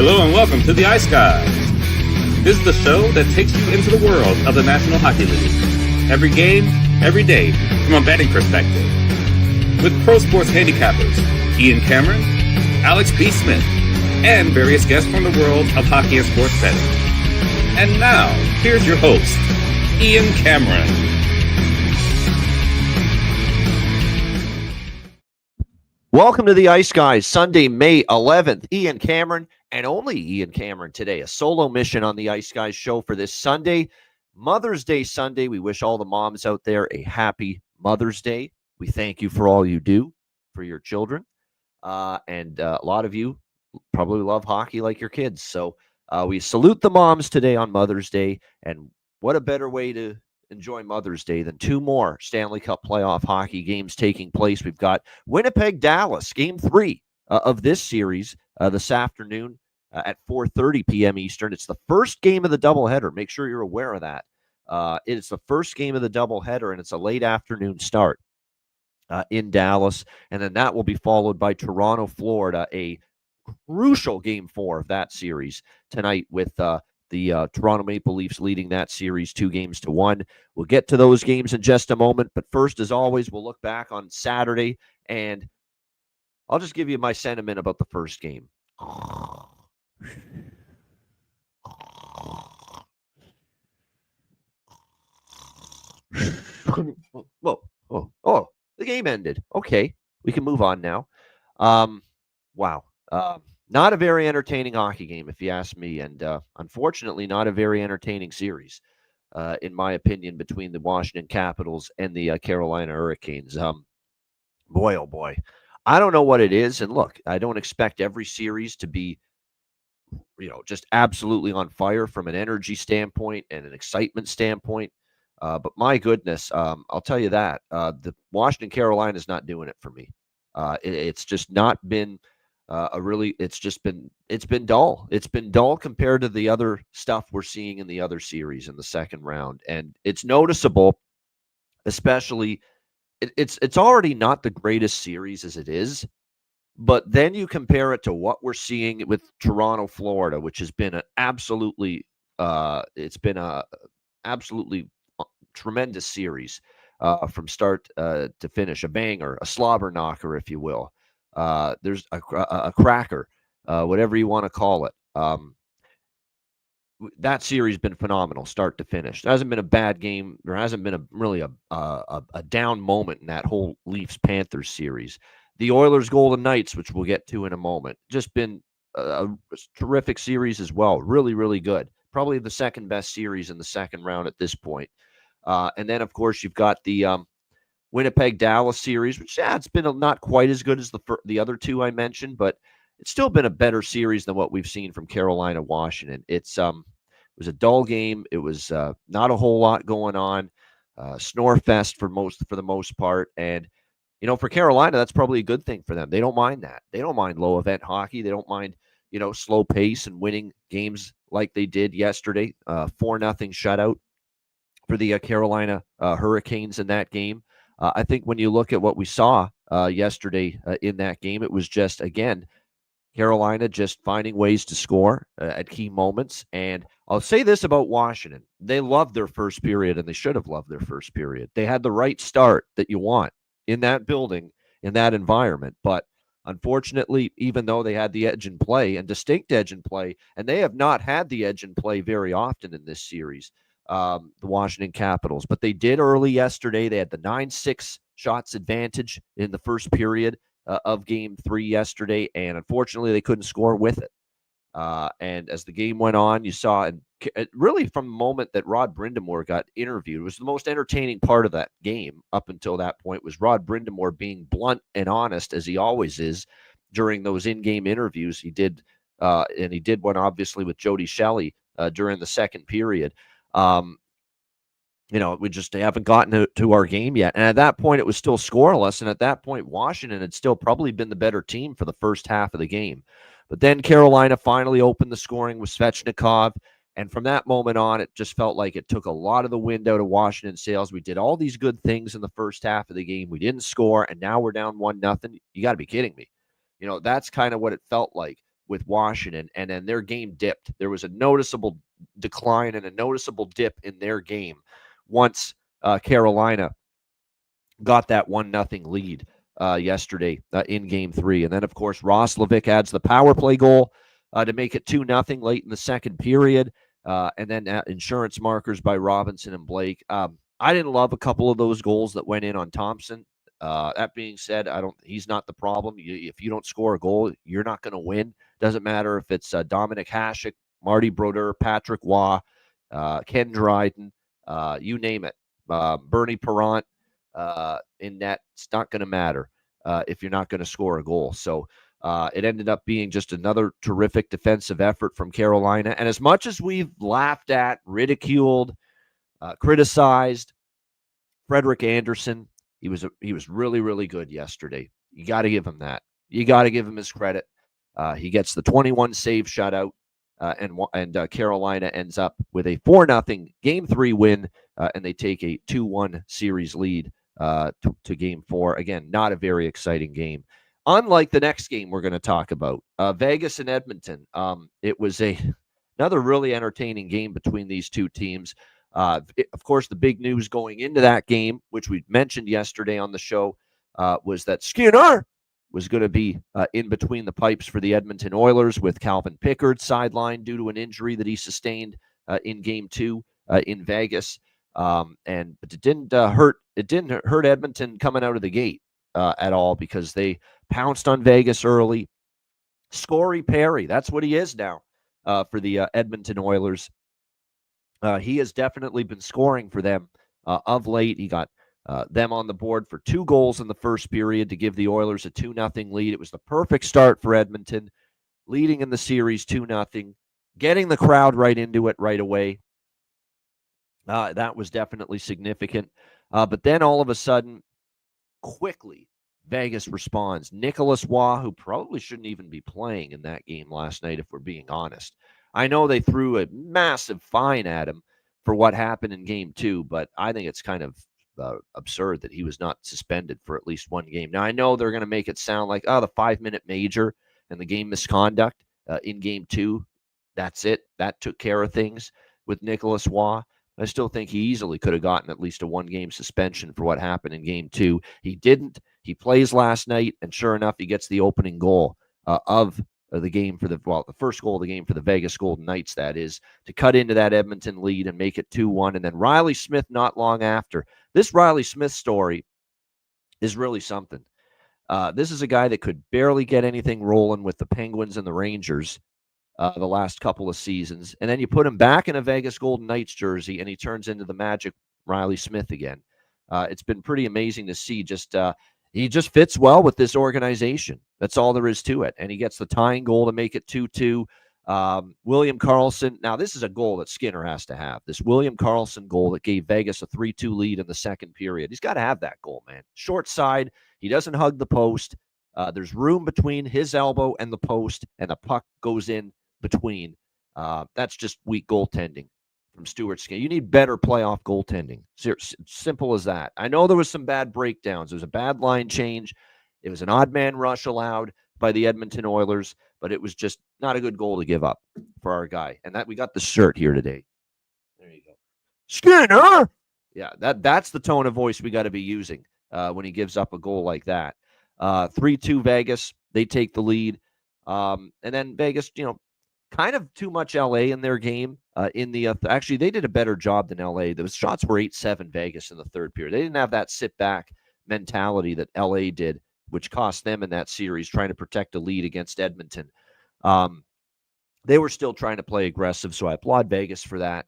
Hello and welcome to the Ice Guys. This is the show that takes you into the world of the National Hockey League. Every game, every day, from a betting perspective. With pro sports handicappers, Ian Cameron, Alex B. Smith, and various guests from the world of hockey and sports betting. And now, here's your host, Ian Cameron. Welcome to the Ice Guys, Sunday, May 11th. Ian Cameron, and only Ian Cameron today. A solo mission on the Ice Guys show for this Sunday, Mother's Day Sunday. We wish all the moms out there a happy Mother's Day. We thank you for all you do for your children. And a lot of you probably love hockey like your kids. So we salute the moms today on Mother's Day. And what a better way to enjoy Mother's Day than two more Stanley Cup playoff hockey games taking place. We've got Winnipeg, Dallas, Game 3 of this series this afternoon at 4:30 p.m. Eastern. It's the first game of the doubleheader. Make sure you're aware of that. It's the first game of the doubleheader, and it's a late afternoon start in Dallas. And then that will be followed by Toronto, Florida, a crucial Game 4 of that series tonight with the Toronto Maple Leafs leading that series 2-1. We'll get to those games in just a moment. But first, as always, we'll look back on Saturday, and I'll just give you my sentiment about the first game. Whoa, the game ended. Okay, we can move on now. Wow. Not a very entertaining hockey game, if you ask me, and unfortunately not a very entertaining series, in my opinion, between the Washington Capitals and the Carolina Hurricanes. Boy, oh boy. I don't know what it is, and look, I don't expect every series to be, just absolutely on fire from an energy standpoint and an excitement standpoint, but my goodness, I'll tell you that, the Washington Carolina is not doing it for me. It's just not been it's been dull. It's been dull compared to the other stuff we're seeing in the other series in the second round. And it's noticeable, especially it's already not the greatest series as it is, but then you compare it to what we're seeing with Toronto, Florida, which has been an absolutely tremendous series from start to finish, a banger, a slobber knocker, if you will. There's a cracker, whatever you want to call it. That series has been phenomenal, start to finish. There hasn't been a bad game. There hasn't been a down moment in that whole Leafs-Panthers series. The Oilers-Golden Knights, which we'll get to in a moment, just been a terrific series as well. Really, really good. Probably the second best series in the second round at this point. And then, of course, you've got the Winnipeg-Dallas series, which, it's been not quite as good as the other two I mentioned, but it's still been a better series than what we've seen from Carolina-Washington. It was a dull game. It was not a whole lot going on. Snore fest for the most part. And, for Carolina, that's probably a good thing for them. They don't mind that. They don't mind low-event hockey. They don't mind, slow pace and winning games like they did yesterday. 4-0 shutout for the Carolina Hurricanes in that game. I think when you look at what we saw yesterday in that game, it was just, again, Carolina just finding ways to score at key moments. And I'll say this about Washington. They loved their first period, and they should have loved their first period. They had the right start that you want in that building, in that environment. But unfortunately, even though they had the edge in play and distinct edge in play, and they have not had the edge in play very often in this series, the Washington Capitals. But they did early yesterday. They had the 9-6 shots advantage in the first period of Game 3 yesterday, and unfortunately they couldn't score with it. And as the game went on, you saw, and really from the moment that Rod Brind'Amour got interviewed, it was the most entertaining part of that game up until that point, was Rod Brind'Amour being blunt and honest, as he always is, during those in-game interviews. He did, and he did one obviously with Jody Shelley during the second period. We just haven't gotten to our game yet. And at that point, it was still scoreless. And at that point, Washington had still probably been the better team for the first half of the game. But then Carolina finally opened the scoring with Svechnikov. And from that moment on, it just felt like it took a lot of the wind out of Washington's sails. We did all these good things in the first half of the game. We didn't score, and now we're down 1-0. You got to be kidding me. That's kind of what it felt like. with Washington, and then their game dipped. There was a noticeable decline and a noticeable dip in their game once Carolina got that 1-0 lead yesterday in Game 3. And then, of course, Roslovic adds the power play goal to make it 2-0 late in the second period. And then insurance markers by Robinson and Blake. I didn't love a couple of those goals that went in on Thompson. That being said, he's not the problem. If you don't score a goal, you're not going to win. Doesn't matter if it's Dominic Hasek, Marty Brodeur, Patrick Waugh, Ken Dryden, you name it. Bernie Perrant in net. It's not going to matter if you're not going to score a goal. So it ended up being just another terrific defensive effort from Carolina. And as much as we've laughed at, ridiculed, criticized Frederik Andersen, he was really, really good yesterday. You got to give him that. You got to give him his credit. He gets the 21 save shutout, and Carolina ends up with a 4-0 Game 3 win, and they take a 2-1 series lead to Game 4. Again, not a very exciting game. Unlike the next game we're going to talk about, Vegas and Edmonton. It was another really entertaining game between these two teams. Of course, the big news going into that game, which we mentioned yesterday on the show, was that Skinner was going to be in between the pipes for the Edmonton Oilers, with Calvin Pickard sidelined due to an injury that he sustained in Game 2 in Vegas. But it didn't hurt. It didn't hurt Edmonton coming out of the gate at all, because they pounced on Vegas early. Scory Perry, that's what he is now for the Edmonton Oilers. He has definitely been scoring for them of late. He got them on the board for 2 goals in the first period to give the Oilers a 2-0 lead. It was the perfect start for Edmonton, leading in the series 2-0, getting the crowd right into it right away. That was definitely significant. But then all of a sudden, quickly, Vegas responds. Nicholas Waugh, who probably shouldn't even be playing in that game last night, if we're being honest. I know they threw a massive fine at him for what happened in Game 2, but I think it's kind of absurd that he was not suspended for at least one game. Now, I know they're going to make it sound like, the 5-minute major and the game misconduct in Game 2, that's it. That took care of things with Nicholas Waugh. I still think he easily could have gotten at least a 1-game suspension for what happened in Game 2. He didn't. He plays last night, and sure enough, he gets the opening goal of the game for the first goal of the game for the Vegas Golden Knights, that is, to cut into that Edmonton lead and make it 2-1. And then Riley Smith not long after. This Riley Smith story is really something. This is a guy that could barely get anything rolling with the Penguins and the Rangers the last couple of seasons. And then you put him back in a Vegas Golden Knights jersey, and he turns into the Magic Riley Smith again. It's been pretty amazing to see. He just fits well with this organization. That's all there is to it. And he gets the tying goal to make it 2-2. William Karlsson. Now, this is a goal that Skinner has to have. This William Karlsson goal that gave Vegas a 3-2 lead in the second period. He's got to have that goal, man. Short side. He doesn't hug the post. There's room between his elbow and the post, and the puck goes in between. That's just weak goaltending from Stuart Skinner. You need better playoff goaltending. Simple as that. I know there was some bad breakdowns. There was a bad line change. It was an odd man rush allowed by the Edmonton Oilers, but it was just not a good goal to give up for our guy. And that we got the shirt here today. There you go. Skinner! Yeah, that's the tone of voice we got to be using when he gives up a goal like that. 3-2 Vegas. They take the lead. And then Vegas, kind of too much LA in their game. Actually, they did a better job than LA. The shots were 8-7 Vegas in the third period. They didn't have that sit back mentality that LA did, which cost them in that series, trying to protect a lead against Edmonton. They were still trying to play aggressive, so I applaud Vegas for that.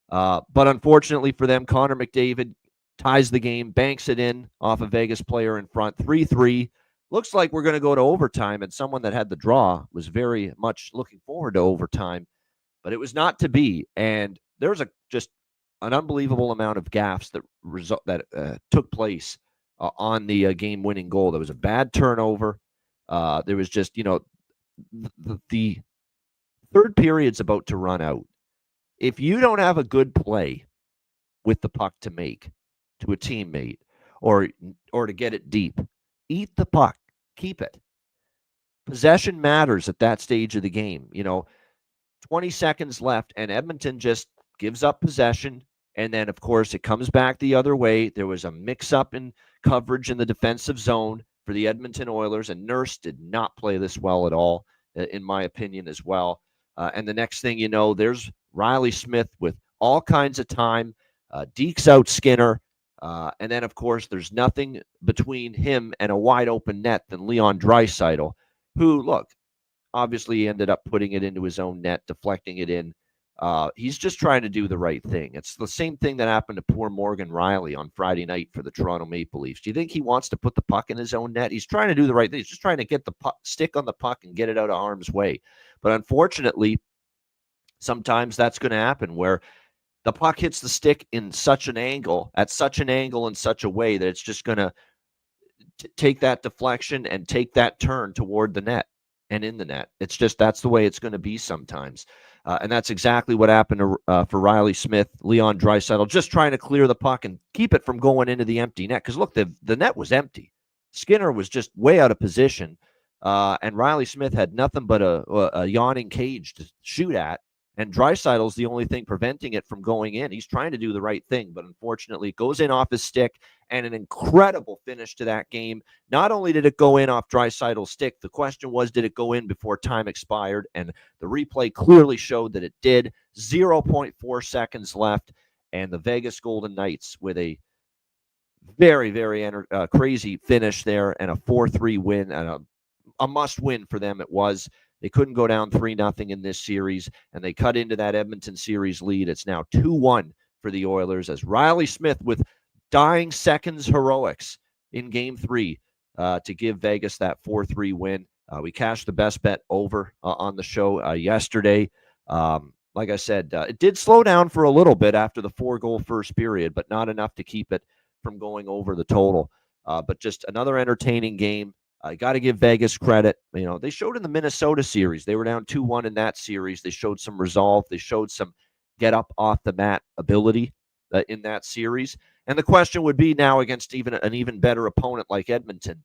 But unfortunately for them, Connor McDavid ties the game, banks it in off a Vegas player in front, 3-3. Looks like we're going to go to overtime, and someone that had the draw was very much looking forward to overtime, but it was not to be. And there's just an unbelievable amount of gaffes that took place on the game-winning goal. There was a bad turnover. There was just, the third period's about to run out. If you don't have a good play with the puck to make to a teammate or to get it deep, eat the puck. Keep it. possession matters at that stage of the game. 20 seconds left, and Edmonton just gives up possession. And then, of course, it comes back the other way. There was a mix-up in coverage in the defensive zone for the Edmonton Oilers, and Nurse did not play this well at all, in my opinion, as well. And the next thing you know, there's Riley Smith with all kinds of time, dekes out Skinner. And then, of course, there's nothing between him and a wide-open net than Leon Draisaitl, who, look, obviously he ended up putting it into his own net, deflecting it in. He's just trying to do the right thing. It's the same thing that happened to poor Morgan Riley on Friday night for the Toronto Maple Leafs. Do you think he wants to put the puck in his own net? He's trying to do the right thing. He's just trying to get the stick on the puck and get it out of harm's way. But unfortunately, sometimes that's going to happen where the puck hits the stick in such an angle, at such an angle in such a way that it's just going to take that deflection and take that turn toward the net and in the net. It's just, that's the way it's going to be sometimes. And that's exactly what happened for Riley Smith. Leon Draisaitl just trying to clear the puck and keep it from going into the empty net. Because look, the net was empty. Skinner was just way out of position. And Riley Smith had nothing but a yawning cage to shoot at. And Draisaitl's the only thing preventing it from going in. He's trying to do the right thing, but unfortunately it goes in off his stick, and an incredible finish to that game. Not only did it go in off Draisaitl's stick, the question was, did it go in before time expired? And the replay clearly showed that it did. 0.4 seconds left, and the Vegas Golden Knights with a very, very crazy finish there and a 4-3 win, and a must-win for them it was. They couldn't go down 3-0 in this series, and they cut into that Edmonton series lead. It's now 2-1 for the Oilers as Riley Smith with dying seconds heroics in Game 3 to give Vegas that 4-3 win. We cashed the best bet over on the show yesterday. Like I said, it did slow down for a little bit after the 4-goal first period, but not enough to keep it from going over the total. But just another entertaining game. I got to give Vegas credit. They showed in the Minnesota series. They were down 2-1 in that series. They showed some resolve. They showed some get up off the mat ability in that series. And the question would be now against an even better opponent like Edmonton,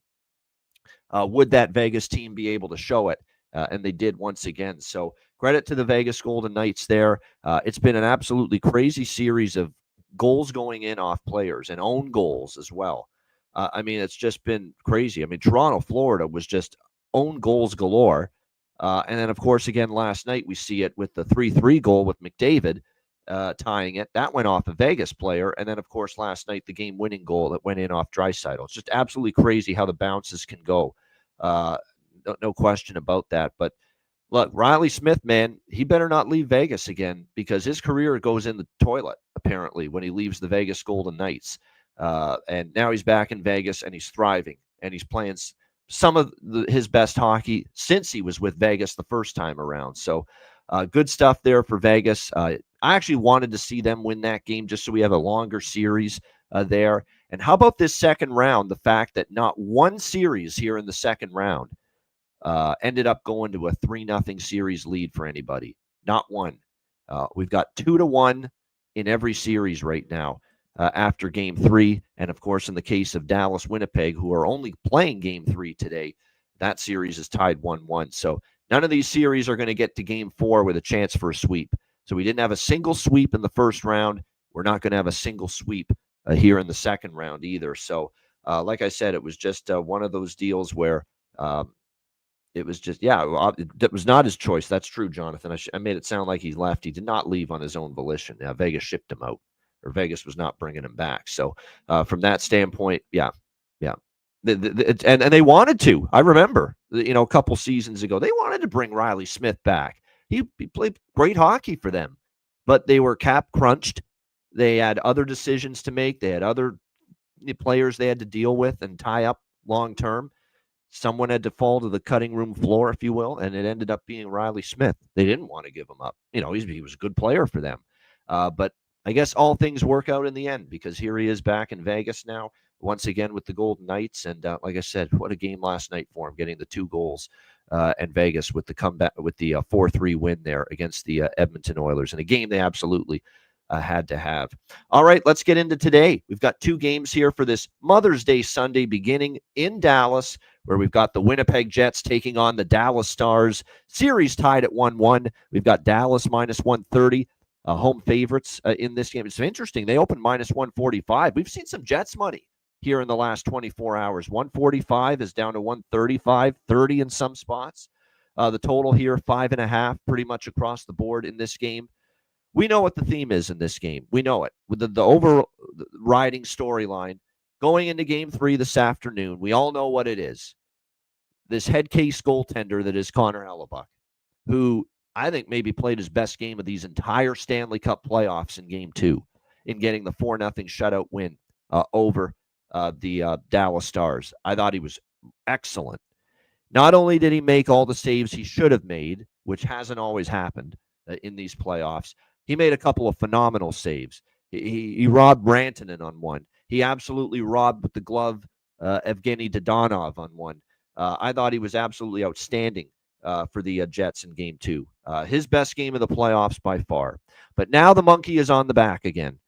would that Vegas team be able to show it? And they did once again. So credit to the Vegas Golden Knights there. It's been an absolutely crazy series of goals going in off players and own goals as well. It's just been crazy. Toronto, Florida was just own goals galore. And then, of course, again, last night we see it with the 3-3 goal with McDavid tying it. That went off a Vegas player. And then, of course, last night, the game-winning goal that went in off Draisaitl. It's just absolutely crazy how the bounces can go. No question about that. But look, Riley Smith, man, he better not leave Vegas again because his career goes in the toilet, apparently, when he leaves the Vegas Golden Knights. And now he's back in Vegas, and he's thriving, and he's playing some of his best hockey since he was with Vegas the first time around. So good stuff there for Vegas. I actually wanted to see them win that game just so we have a longer series there. And how about this second round? The fact that not one series here in the second round ended up going to a 3-0 series lead for anybody. Not one. We've got 2-1 in every series right now. After Game 3. And, of course, in the case of Dallas, Winnipeg, who are only playing Game 3 today, that series is tied 1-1. So none of these series are going to get to Game 4 with a chance for a sweep. So we didn't have a single sweep in the first round. We're not going to have a single sweep here in the second round either. So, like I said, it was just one of those deals where it was just, it was not his choice. That's true, Jonathan. I made it sound like he left. He did not leave on his own volition. Vegas shipped him out. Or Vegas was not bringing him back. So from that standpoint, yeah. And they wanted to. I remember, a couple seasons ago, they wanted to bring Riley Smith back. He played great hockey for them, but they were cap crunched. They had other decisions to make. They had other players they had to deal with and tie up long term. Someone had to fall to the cutting room floor, if you will, and it ended up being Riley Smith. They didn't want to give him up. He was a good player for them. But I guess all things work out in the end because here he is back in Vegas now, once again with the Golden Knights. And like I said, what a game last night for him, getting the 2 goals and Vegas with the comeback, with the 4-3 win there against the Edmonton Oilers in a game they absolutely had to have. All right, let's get into today. We've got 2 games here for this Mother's Day Sunday, beginning in Dallas, where we've got the Winnipeg Jets taking on the Dallas Stars. Series tied at 1-1. We've got Dallas minus 130, home favorites in this game. It's interesting. They opened minus 145. We've seen some Jets money here in the last 24 hours. 145 is down to 135, 30 in some spots. The total here, 5.5, pretty much across the board in this game. We know what the theme is in this game. We know it. With the overriding storyline going into game 3 this afternoon, we all know what it is. This head case goaltender that is Connor Hellebuyck, who I think maybe played his best game of these entire Stanley Cup playoffs in game 2 in getting the 4-0 shutout win over the Dallas Stars. I thought he was excellent. Not only did he make all the saves he should have made, which hasn't always happened in these playoffs, he made a couple of phenomenal saves. He robbed Rantanen on one. He absolutely robbed with the glove Evgeny Dodonov on one. I thought he was absolutely outstanding for the Jets in game 2. His best game of the playoffs by far. But now the monkey is on the back again.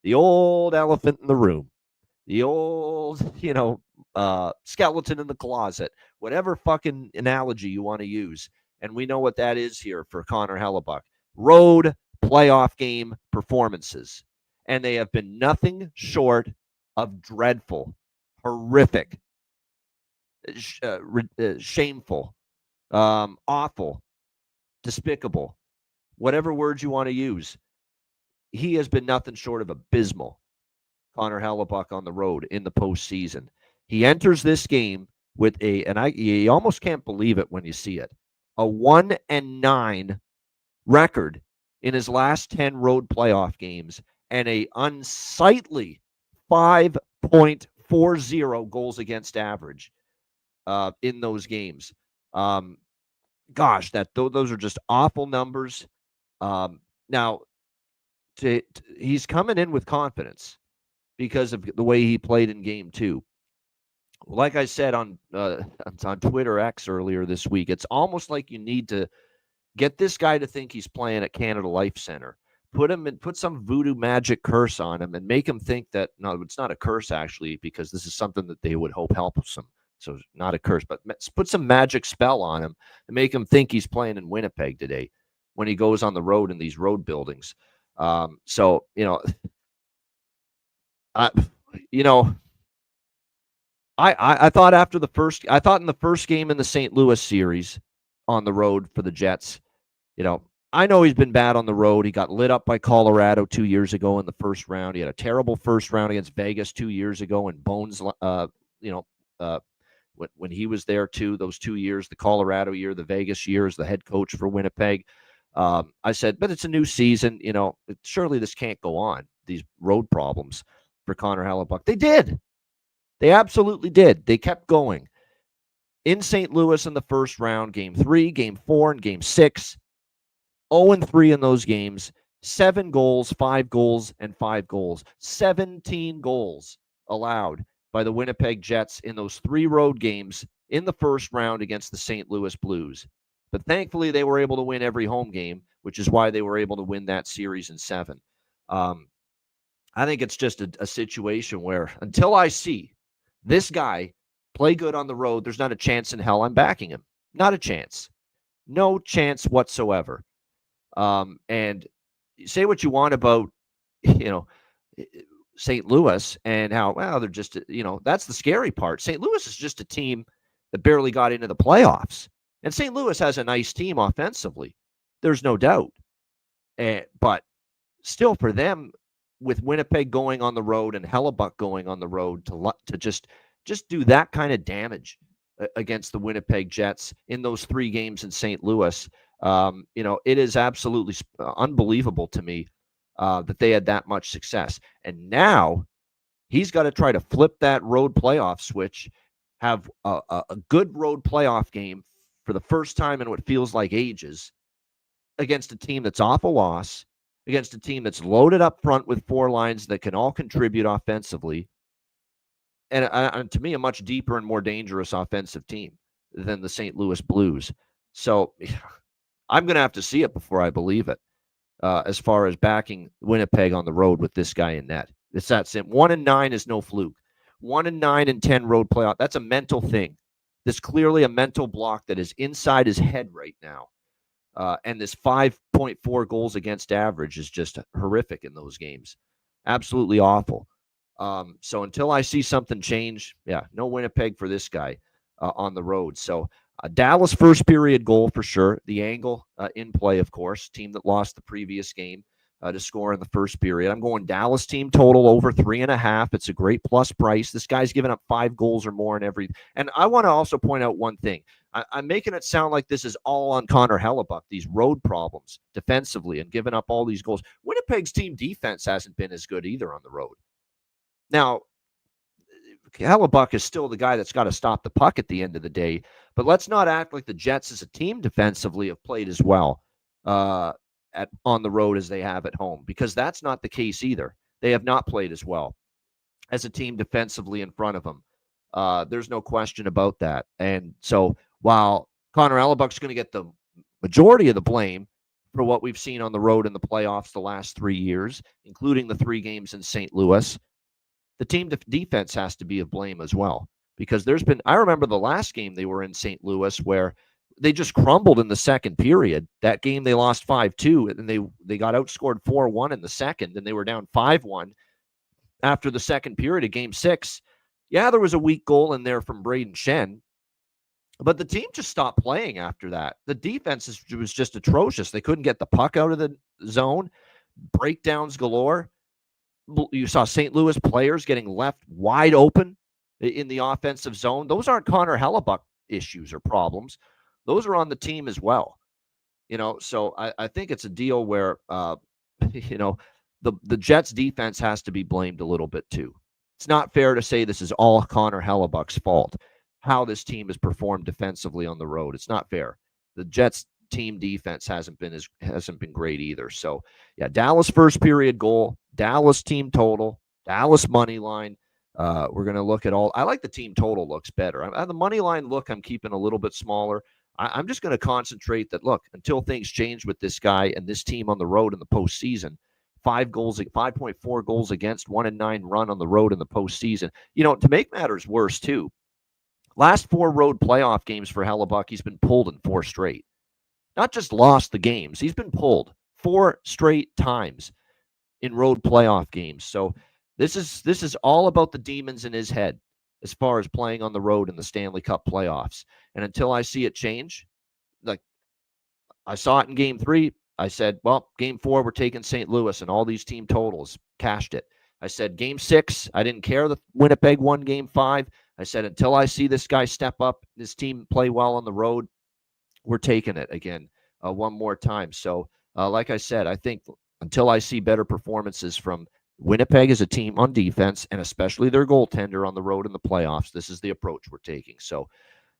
The old elephant in the room. The old, skeleton in the closet. Whatever fucking analogy you want to use. And we know what that is here for Connor Hellebuyck. Road playoff game performances. And they have been nothing short of dreadful, horrific, shameful, awful, despicable, whatever words you want to use. He has been nothing short of abysmal, Connor Hellebuyck, on the road in the postseason. He enters this game with you almost can't believe it when you see it, a 1-9 record in his last 10 road playoff games and a unsightly 5.40 goals against average in those games. Gosh, those are just awful numbers. Now, he's coming in with confidence because of the way he played in game 2. Like I said on Twitter X earlier this week, it's almost like you need to get this guy to think he's playing at Canada Life Center. Put some voodoo magic curse on him and make him think that, no, it's not a curse actually, because this is something that they would hope helps him. So not a curse, but put some magic spell on him and make him think he's playing in Winnipeg today when he goes on the road in these road buildings. I thought in the first game in the St. Louis series on the road for the Jets, I know he's been bad on the road. He got lit up by Colorado 2 years ago in the first round. He had a terrible first round against Vegas 2 years ago, and Bones, when he was there too, those 2 years, the Colorado year, the Vegas year as the head coach for Winnipeg. I said, but it's a new season. Surely this can't go on, these road problems for Connor Hellebuyck. They did. They absolutely did. They kept going. In St. Louis in the first round, game 3, game 4, and game 6, 0-3 in those games, 7 goals, 5 goals, and 5 goals. 17 goals allowed by the Winnipeg Jets in those 3 road games in the first round against the St. Louis Blues. But thankfully, they were able to win every home game, which is why they were able to win that series in 7. I think it's just a situation where until I see this guy play good on the road, there's not a chance in hell I'm backing him. Not a chance. No chance whatsoever. And say what you want about, St. Louis and how, they're just, that's the scary part. St. Louis is just a team that barely got into the playoffs. And St. Louis has a nice team offensively. There's no doubt. But still, for them, with Winnipeg going on the road and Hellebuyck going on the road to just do that kind of damage against the Winnipeg Jets in those 3 games in St. Louis, it is absolutely unbelievable to me that they had that much success. And now he's got to try to flip that road playoff switch, have a good road playoff game for the first time in what feels like ages against a team that's off a loss, against a team that's loaded up front with 4 lines that can all contribute offensively, and to me, a much deeper and more dangerous offensive team than the St. Louis Blues. So I'm going to have to see it before I believe it. as far as backing Winnipeg on the road with this guy in net. It's that simple. 1-9 is no fluke. 1-9 and 10 road playoff. That's a mental thing. There's clearly a mental block that is inside his head right now. And this 5.4 goals against average is just horrific in those games. Absolutely awful. So until I see something change, no Winnipeg for this guy on the road. So Dallas first period goal for sure. The angle in play, of course. Team that lost the previous game to score in the first period. I'm going Dallas team total over 3.5. It's a great plus price. This guy's given up 5 goals or more in every. And I want to also point out one thing. I'm making it sound like this is all on Connor Hellebuck, these road problems defensively and giving up all these goals. Winnipeg's team defense hasn't been as good either on the road. Now, Hellebuck is still the guy that's got to stop the puck at the end of the day, but let's not act like the Jets as a team defensively have played as well on the road as they have at home, because that's not the case either. They have not played as well as a team defensively in front of them. There's no question about that. And so while Connor Hellebuck's going to get the majority of the blame for what we've seen on the road in the playoffs the last 3 years, including the 3 games in St. Louis, the team defense has to be of blame as well, because I remember the last game they were in St. Louis where they just crumbled in the second period. That game they lost 5-2, and they got outscored 4-1 in the second, and they were down 5-1 after the second period of game 6. Yeah, there was a weak goal in there from Braden Shen, but the team just stopped playing after that. The defense was just atrocious. They couldn't get the puck out of the zone, breakdowns galore. You saw St. Louis players getting left wide open in the offensive zone. Those aren't Connor Hellebuck issues or problems. Those are on the team as well. So I think it's a deal where, the Jets defense has to be blamed a little bit too. It's not fair to say this is all Connor Hellebuck's fault, how this team has performed defensively on the road. It's not fair. The Jets team defense hasn't been great either. So Dallas first period goal, Dallas team total, Dallas money line. We're going to look at all. I like the team total looks better. The money line look I'm keeping a little bit smaller. I'm just going to concentrate that, look, until things change with this guy and this team on the road in the postseason. 5.4 goals against, 1-9 run on the road in the postseason. To make matters worse too, last 4 road playoff games for Hellebuck, he's been pulled in 4 straight. Not just lost the games, he's been pulled 4 straight times in road playoff games. So this is all about the demons in his head as far as playing on the road in the Stanley Cup playoffs. And until I see it change, like I saw it in game 3, I said, well, game 4, we're taking St. Louis, and all these team totals cashed it. I said game 6, I didn't care that Winnipeg won game 5. I said, until I see this guy step up, this team play well on the road, we're taking it again one more time. So like I said, I think until I see better performances from Winnipeg as a team on defense, and especially their goaltender on the road in the playoffs, this is the approach we're taking. So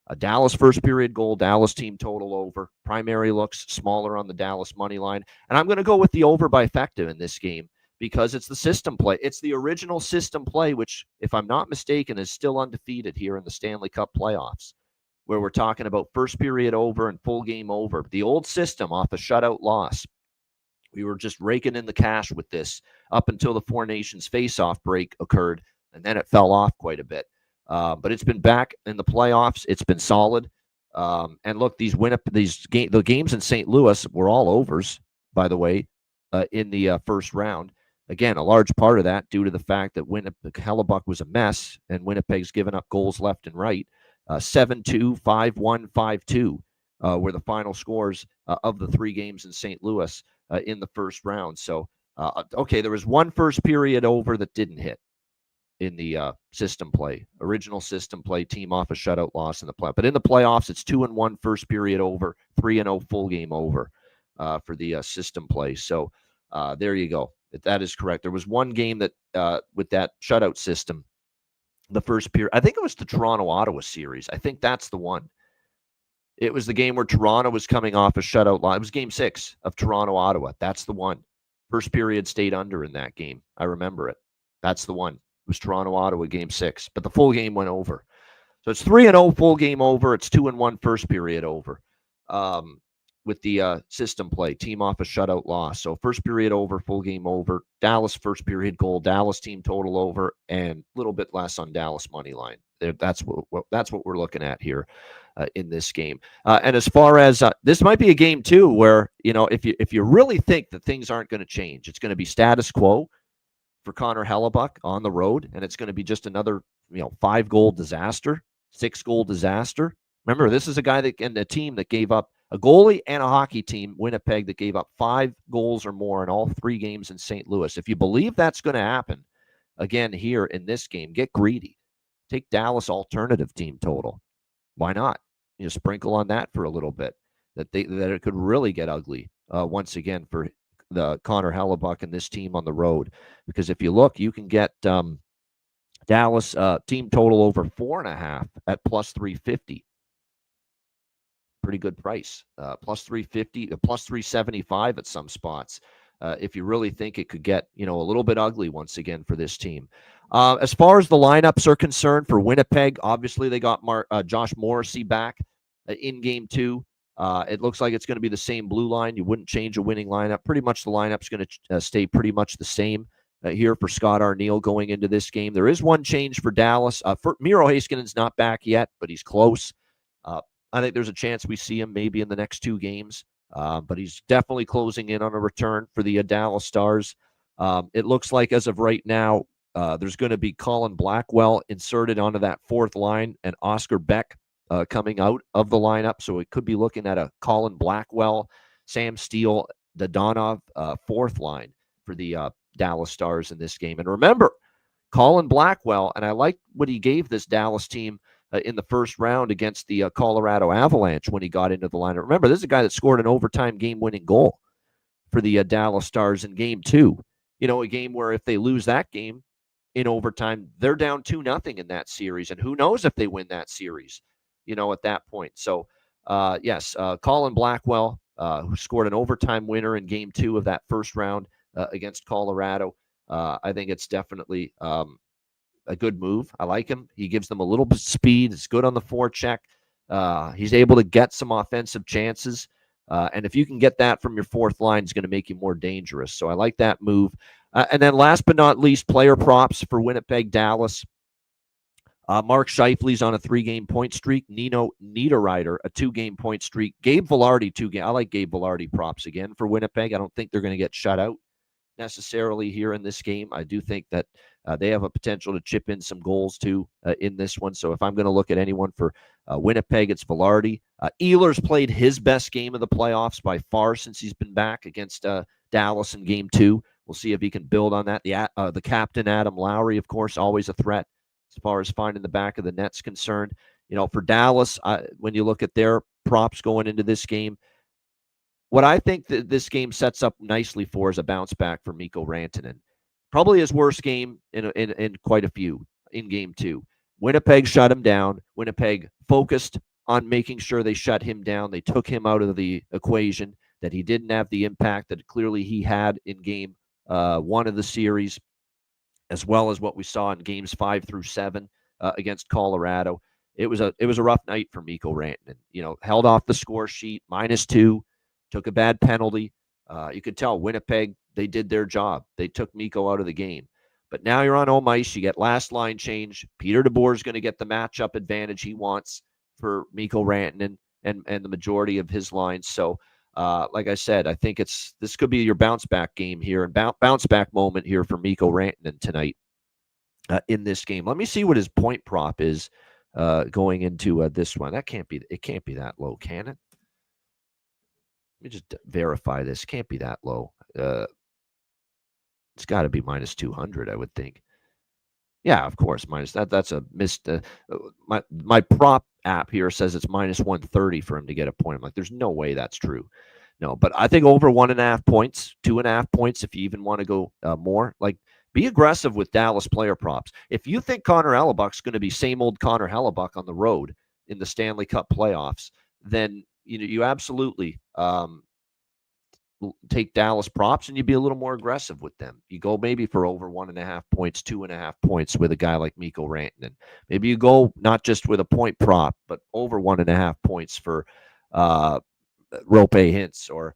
a Dallas first period goal, Dallas team total over. Primary looks smaller on the Dallas money line. And I'm going to go with the over by effective in this game because it's the system play. It's the original system play, which, if I'm not mistaken, is still undefeated here in the Stanley Cup playoffs, where we're talking about first period over and full game over. The old system off a shutout loss. We were just raking in the cash with this up until the Four Nations face-off break occurred, and then it fell off quite a bit. But it's been back in the playoffs. It's been solid. And look, the games in St. Louis were all overs, by the way, in the first round. Again, a large part of that due to the fact that Hellebuck was a mess, and Winnipeg's given up goals left and right. 7-2, 5-1, 5-2 were the final scores of the 3 games in St. Louis in the first round. So, there was one first period over that didn't hit in the system play, original system play, team off a shutout loss in the play. But in the playoffs, it's 2-1 first period over, 3-0 full game over for the system play. So there you go. That is correct. There was one game that with that shutout system, the first period, I think it was the Toronto-Ottawa series. I think that's the one. It was the game where Toronto was coming off a shutout line. It was game 6 of Toronto-Ottawa. That's the one. First period stayed under in that game. I remember it. That's the one. It was Toronto-Ottawa game 6, but the full game went over. So it's 3-0 full game over. It's 2-1 first period over. with the system play, team off a shutout loss. So first period over, full game over. Dallas first period goal, Dallas team total over, and a little bit less on Dallas money line. That's what we're looking at here in this game. And as far as this might be a game too, where if you really think that things aren't going to change, it's going to be status quo for Connor Hellebuck on the road, and it's going to be just another 5-goal disaster, 6-goal disaster. Remember, this is a guy that and a team that gave up a goalie and a hockey team, Winnipeg, that gave up 5 goals or more in all 3 games in St. Louis. If you believe that's going to happen again here in this game, get greedy. Take Dallas alternative team total. Why not? Sprinkle on that for a little bit. That it could really get ugly once again for the Connor Hellebuck and this team on the road. Because if you look, you can get Dallas team total over 4.5 at plus 350. Pretty good price. Plus 350, plus 375 at some spots. If you really think it could get, a little bit ugly once again for this team. As far as the lineups are concerned for Winnipeg, obviously they got Josh Morrissey back in game 2. It looks like it's going to be the same blue line. You wouldn't change a winning lineup. Pretty much the lineup's going to stay pretty much the same here for Scott Arniel going into this game. There is one change for Dallas. For Miro Heiskanen's not back yet, but he's close. I think there's a chance we see him maybe in the next 2 games, but he's definitely closing in on a return for the Dallas Stars. It looks like as of right now, there's going to be Colin Blackwell inserted onto that 4th line and Oscar Beck coming out of the lineup. So it could be looking at a Colin Blackwell, Sam Steele, Dadonov 4th line for the Dallas Stars in this game. And remember, Colin Blackwell, and I like what he gave this Dallas team in the first round against the Colorado Avalanche when he got into the lineup. Remember, this is a guy that scored an overtime game-winning goal for the Dallas Stars in game 2. A game where if they lose that game in overtime, they're down 2-0 in that series. And who knows if they win that series, at that point. So, yes, Colin Blackwell, who scored an overtime winner in game 2 of that first round against Colorado. I think it's definitely a good move. I like him. He gives them a little bit of speed. It's good on the forecheck. He's able to get some offensive chances. And if you can get that from your 4th line, it's going to make you more dangerous. So I like that move. And then last but not least, player props for Winnipeg, Dallas. Mark Scheifele's on a 3-game point streak. Nino Niederreiter, a 2-game point streak. Gabe Vilardi, 2-game. I like Gabe Vilardi props again for Winnipeg. I don't think they're going to get shut out necessarily here in this game. I do think that they have a potential to chip in some goals too in this one. So if I'm going to look at anyone for Winnipeg, it's Vilardi. Ehlers played his best game of the playoffs by far since he's been back against Dallas in game 2. We'll see if he can build on that. The captain, Adam Lowry, of course, always a threat as far as finding the back of the net's concerned. For Dallas, when you look at their props going into this game, what I think that this game sets up nicely for is a bounce back for Mikko Rantanen. Probably his worst game in quite a few in game 2. Winnipeg shut him down. Winnipeg focused on making sure they shut him down. They took him out of the equation, that he didn't have the impact that clearly he had in game 1 of the series, as well as what we saw in games 5 through 7 against Colorado. It was a rough night for Mikko Rantanen. Held off the score sheet, -2. Took a bad penalty. You could tell Winnipeg, they did their job. They took Mikko out of the game. But now you're on home ice. You get last line change. Peter DeBoer is going to get the matchup advantage he wants for Mikko Rantanen and the majority of his lines. So, like I said, I think this could be your bounce back game here and bounce back moment here for Mikko Rantanen tonight in this game. Let me see what his point prop is going into this one. It can't be that low, can it? Let me just verify this. Can't be that low. It's got to be -200, I would think. Yeah, of course. That's a missed. My prop app here says it's -130 for him to get a point. I'm like, there's no way that's true. No, but I think over 1.5 points, 2.5 points, if you even want to go more. Like, be aggressive with Dallas player props. If you think Connor Hellebuck's going to be same old Connor Hellebuck on the road in the Stanley Cup playoffs, then you absolutely take Dallas props and you be a little more aggressive with them. You go maybe for over 1.5 points, 2.5 points with a guy like Mikko Rantanen. Maybe you go not just with a point prop, but over 1.5 points for Rope Hintz or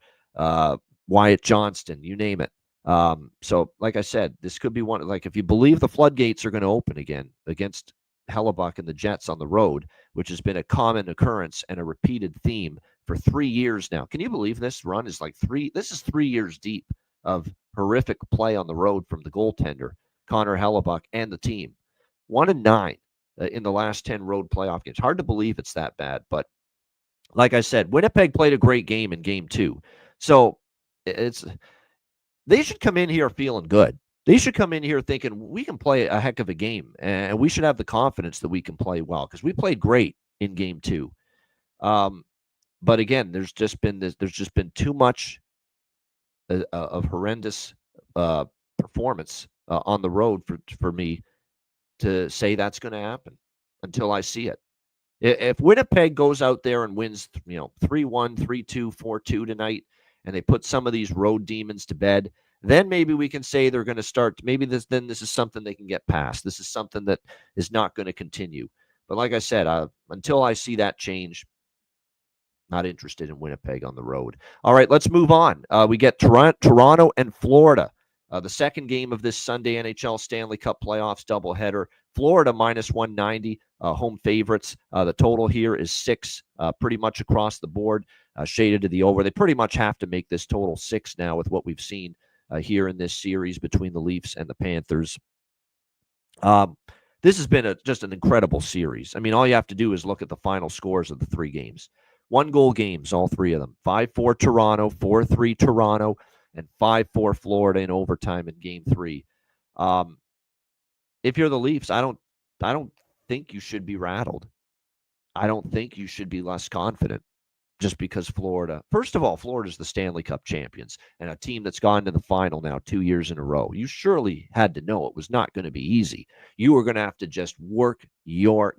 Wyatt Johnston, you name it. So, like I said, this could be one. Like, if you believe the floodgates are going to open again against Hellebuck and the Jets on the road, which has been a common occurrence and a repeated theme for 3 years now. Can you believe this run is like this is 3 years deep of horrific play on the road from the goaltender, Connor Hellebuck, and the team. 1-9 in the last 10 road playoff games. Hard to believe it's that bad, but like I said, Winnipeg played a great game in game 2. So they should come in here feeling good. They should come in here thinking we can play a heck of a game, and we should have the confidence that we can play well, because we played great in game 2. But again, there's just been too much of horrendous performance on the road for me to say that's going to happen until I see it. If Winnipeg goes out there and wins, 3-1, 3-2, 4-2 tonight, and they put some of these road demons to bed, then maybe we can say they're going to start. Maybe this is something they can get past. This is something that is not going to continue. But like I said, until I see that change, not interested in Winnipeg on the road. All right, let's move on. We get Toronto and Florida. The second game of this Sunday NHL Stanley Cup playoffs doubleheader. Florida -190, home favorites. The total here is 6, pretty much across the board, shaded to the over. They pretty much have to make this total 6 now with what we've seen here in this series between the Leafs and the Panthers. This has been just an incredible series. I mean, all you have to do is look at the final scores of the 3 games. 1-goal games, all 3 of them. 5-4 Toronto, 4-3 Toronto, and 5-4 Florida in overtime in game 3. If you're the Leafs, I don't think you should be rattled. I don't think you should be less confident just because Florida. First of all, Florida's the Stanley Cup champions and a team that's gone to the final now 2 years in a row. You surely had to know it was not going to be easy. You were going to have to just work your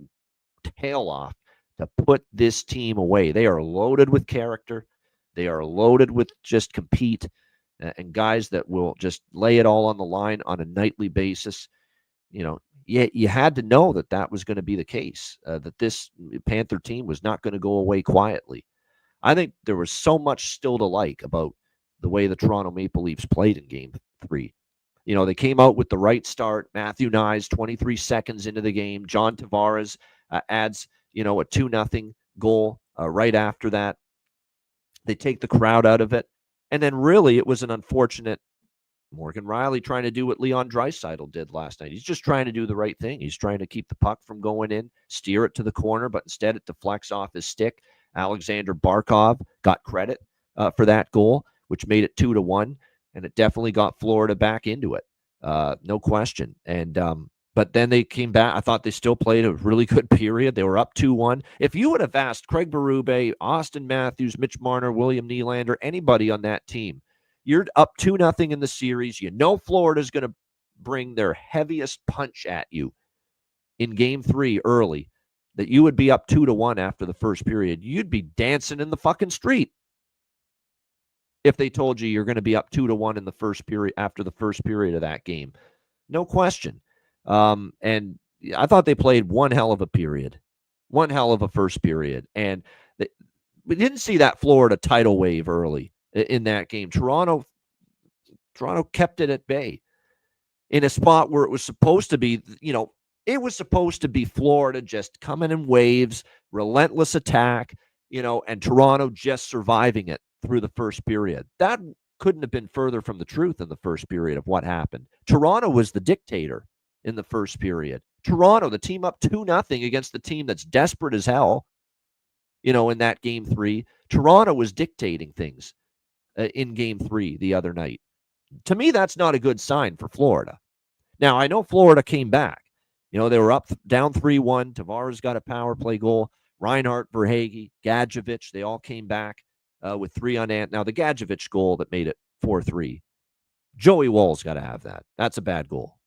tail off to put this team away. They are loaded with character. They are loaded with just compete and guys that will just lay it all on the line on a nightly basis. You had to know that was going to be the case, that this Panther team was not going to go away quietly. I think there was so much still to like about the way the Toronto Maple Leafs played in game 3. They came out with the right start. Matthew Nyes, 23 seconds into the game. John Tavares adds, a 2-0 goal right after that. They take the crowd out of it. And then really it was an unfortunate Morgan Rielly trying to do what Leon Draisaitl did last night. He's just trying to do the right thing. He's trying to keep the puck from going in, steer it to the corner, but instead it deflects off his stick. Alexander Barkov got credit for that goal, which made it 2-1, and it definitely got Florida back into it. No question. And but then they came back. I thought they still played a really good period. They were up 2-1. If you would have asked Craig Berube, Austin Matthews, Mitch Marner, William Nylander, anybody on that team, you're up 2-0 in the series. Florida's going to bring their heaviest punch at you in game 3 early, that you would be up 2-1 after the first period. You'd be dancing in the fucking street if they told you you're going to be up 2-1 in the first period, after the first period of that game. No question. And I thought they played one hell of a period, one hell of a first period. And we didn't see that Florida tidal wave early in that game. Toronto kept it at bay in a spot where it was supposed to be, it was supposed to be Florida just coming in waves, relentless attack, and Toronto just surviving it through the first period. That couldn't have been further from the truth in the first period of what happened. Toronto was the dictator in the first period. Toronto, the team up 2-0 against the team that's desperate as hell, in that game 3. Toronto was dictating things in game 3 the other night. To me, that's not a good sign for Florida. Now, I know Florida came back. They were down 3-1. Tavares got a power play goal. Reinhart, Verhaeghe, Gadjevich, they all came back with 3 unanswered. Now, the Gadjevich goal that made it 4-3, Joey Woll's got to have that. That's a bad goal.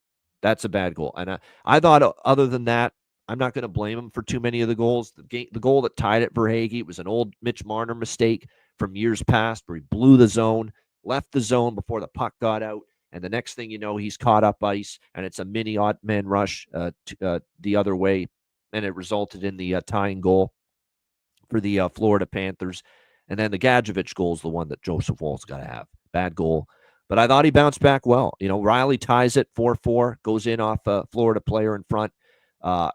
And I thought, other than that, I'm not going to blame him for too many of the goals. The goal that tied it, Verhaeghe, was an old Mitch Marner mistake from years past where he blew the zone, left the zone before the puck got out, and the next thing you know, he's caught up ice, and it's a mini odd man rush the other way, and it resulted in the tying goal for the Florida Panthers. And then the Gadjevich goal is the one that Joseph Woll's got to have. Bad goal. But I thought he bounced back well. Riley ties it 4-4, goes in off a Florida player in front.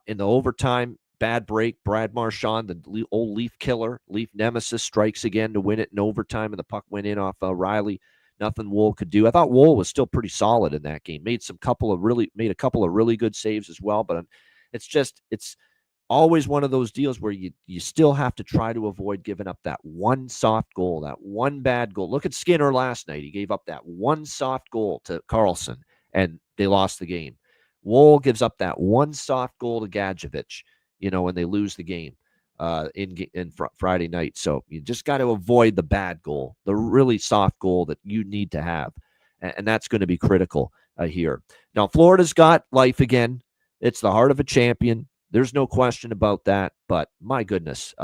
In the overtime, bad break. Brad Marchand, the old Leaf killer, Leaf nemesis, strikes again to win it in overtime, and the puck went in off Riley. Nothing Woll could do. I thought Woll was still pretty solid in that game. Made a couple of really good saves as well. But it's always one of those deals where you still have to try to avoid giving up that one soft goal, that one bad goal. Look at Skinner last night. He gave up that one soft goal to Carlson, and they lost the game. Woll gives up that one soft goal to Gadjevich, and they lose the game in Friday night. So you just got to avoid the bad goal, the really soft goal that you need to have, and that's going to be critical here. Now, Florida's got life again. It's the heart of a champion. There's no question about that, but my goodness,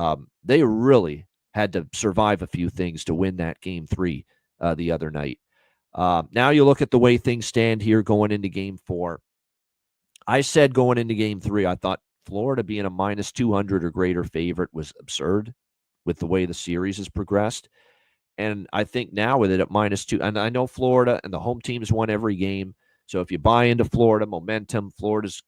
they really had to survive a few things to win that Game 3 the other night. Now you look at the way things stand here going into Game 4. I said going into Game 3, I thought Florida being a minus 200 or greater favorite was absurd with the way the series has progressed. And I think now with it at -2, and I know Florida and the home teams won every game. So if you buy into Florida momentum, Florida's,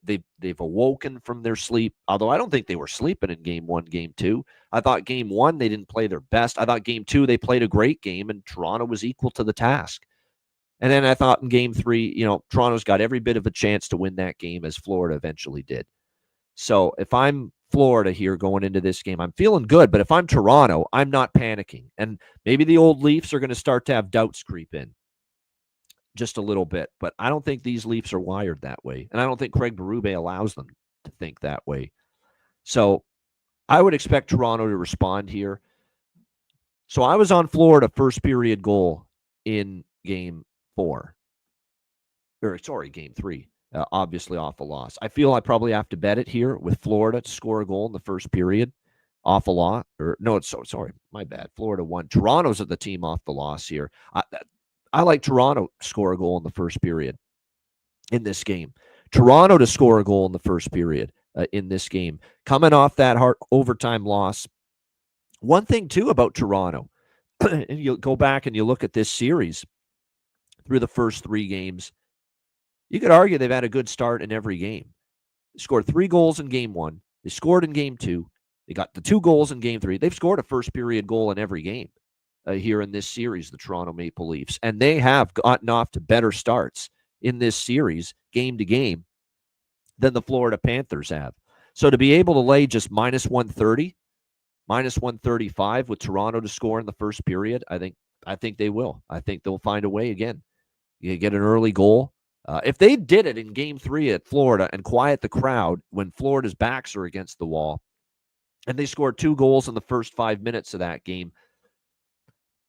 they've awoken from their sleep. Although I don't think they were sleeping in Game 1, Game 2. I thought Game 1, they didn't play their best. I thought Game 2, they played a great game, and Toronto was equal to the task. And then I thought in Game 3, Toronto's got every bit of a chance to win that game, as Florida eventually did. So if I'm Florida here going into this game, I'm feeling good. But if I'm Toronto, I'm not panicking. And maybe the old Leafs are going to start to have doubts creep in just a little bit. But I don't think these Leafs are wired that way. And I don't think Craig Berube allows them to think that way. So I would expect Toronto to respond here. So I was on Florida first period goal in Game 3. Obviously off a loss. I feel I probably have to bet it here with Florida to score a goal in the first period off a lot. Sorry, my bad. Florida won. Toronto's at the team off the loss here. I like Toronto to score a goal in the first period in this game. Toronto to score a goal in the first period in this game. Coming off that hard overtime loss. One thing, too, about Toronto, and you go back and you look at this series through the first 3 games, you could argue they've had a good start in every game. They scored 3 goals in Game 1. They scored in Game 2. They got the 2 goals in Game 3. They've scored a first-period goal in every game here in this series, the Toronto Maple Leafs. And they have gotten off to better starts in this series, game to game, than the Florida Panthers have. So to be able to lay just -130, -135 with Toronto to score in the first period, I think they will. I think they'll find a way again. You get an early goal. If they did it in Game 3 at Florida and quiet the crowd when Florida's backs are against the wall, and they scored 2 goals in the first 5 minutes of that game,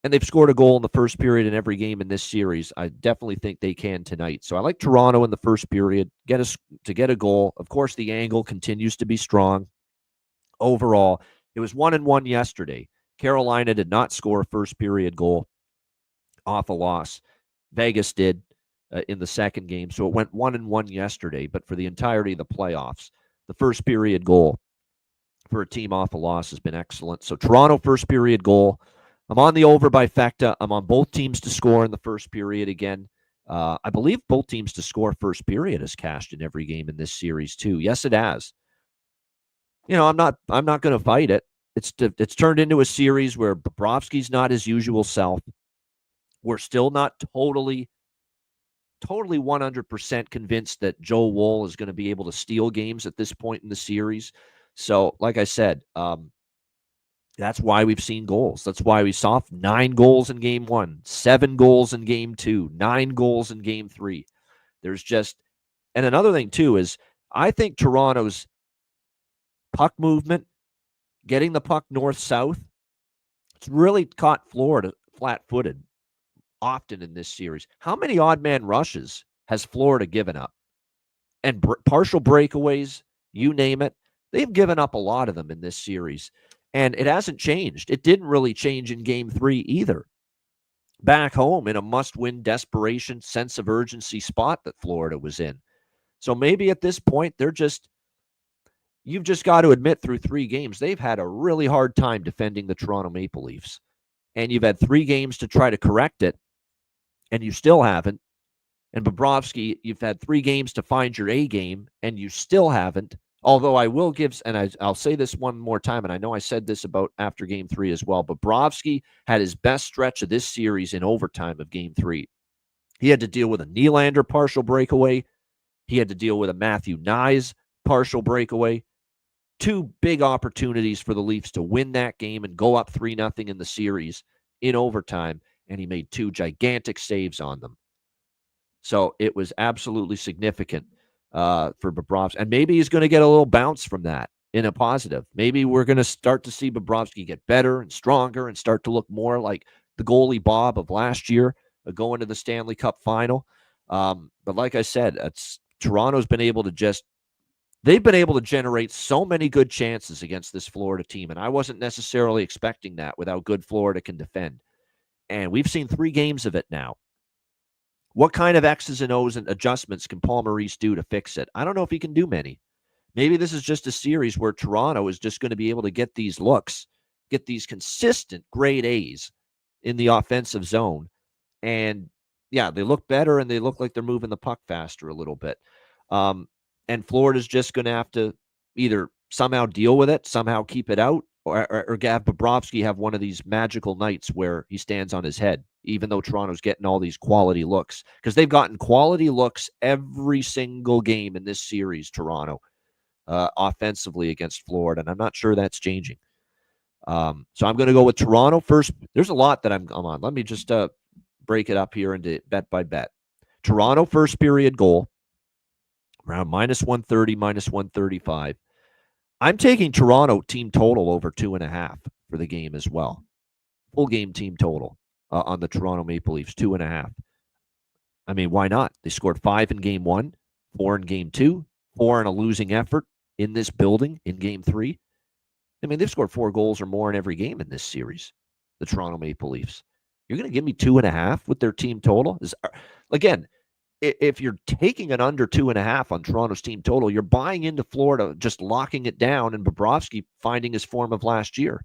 and they've scored a goal in the first period in every game in this series, I definitely think they can tonight. So I like Toronto in the first period, get a goal. Of course, the angle continues to be strong. Overall, it was 1-1 yesterday. Carolina did not score a first period goal off a loss. Vegas did in the second game. So it went 1-1 yesterday, but for the entirety of the playoffs, the first period goal for a team off a loss has been excellent. So Toronto first period goal. I'm on the over by Fecta. I'm on both teams to score in the first period again. I believe both teams to score first period has cashed in every game in this series too. Yes, it has. I'm not going to fight it. It's turned into a series where Bobrovsky's not his usual self. We're still not totally 100% convinced that Joe Woll is going to be able to steal games at this point in the series. So, like I said, that's why we've seen goals. That's why we saw 9 goals in Game 1, 7 goals in Game 2, 9 goals in Game 3. And another thing, too, is I think Toronto's puck movement, getting the puck north-south, it's really caught Florida flat-footed often in this series. How many odd man rushes has Florida given up? And partial breakaways, you name it. They've given up a lot of them in this series. And it hasn't changed. It didn't really change in Game 3 either. Back home in a must-win desperation, sense of urgency spot that Florida was in. So maybe at this point, they're just, you've just got to admit through 3 games, they've had a really hard time defending the Toronto Maple Leafs. And you've had 3 games to try to correct it, and you still haven't. And Bobrovsky, you've had 3 games to find your A game, and you still haven't. Although I will give, and I'll say this one more time, and I know I said this about after Game 3 as well, Bobrovsky had his best stretch of this series in overtime of Game 3. He had to deal with a Nylander partial breakaway. He had to deal with a Matthew Knies partial breakaway. 2 big opportunities for the Leafs to win that game and go up 3-0 in the series in overtime, and he made 2 gigantic saves on them. So it was absolutely significant for Bobrovsky. And maybe he's going to get a little bounce from that in a positive. Maybe we're going to start to see Bobrovsky get better and stronger and start to look more like the goalie Bob of last year, going to the Stanley Cup final. But like I said, Toronto's been able to they've been able to generate so many good chances against this Florida team, and I wasn't necessarily expecting that with how good Florida can defend. And we've seen 3 games of it now. What kind of X's and O's and adjustments can Paul Maurice do to fix it? I don't know if he can do many. Maybe this is just a series where Toronto is just going to be able to get these looks, get these consistent grade A's in the offensive zone. And, yeah, they look better and they look like they're moving the puck faster a little bit. And Florida's just going to have to either somehow deal with it, somehow keep it out, or have Bobrovsky have one of these magical nights where he stands on his head, even though Toronto's getting all these quality looks. Because they've gotten quality looks every single game in this series, Toronto, offensively against Florida, and I'm not sure that's changing. So I'm going to go with Toronto first. There's a lot that I'm on. Let me just break it up here into bet by bet. Toronto first period goal, around -130, -135. I'm taking Toronto team total over 2.5 for the game as well. Full game team total on the Toronto Maple Leafs, 2.5. I mean, why not? They scored 5 in Game 1, 4 in Game 2, 4 in a losing effort in this building in Game 3. I mean, they've scored 4 goals or more in every game in this series, the Toronto Maple Leafs. You're going to give me 2.5 with their team total? Again, if you're taking an under 2.5 on Toronto's team total, you're buying into Florida, just locking it down, and Bobrovsky finding his form of last year.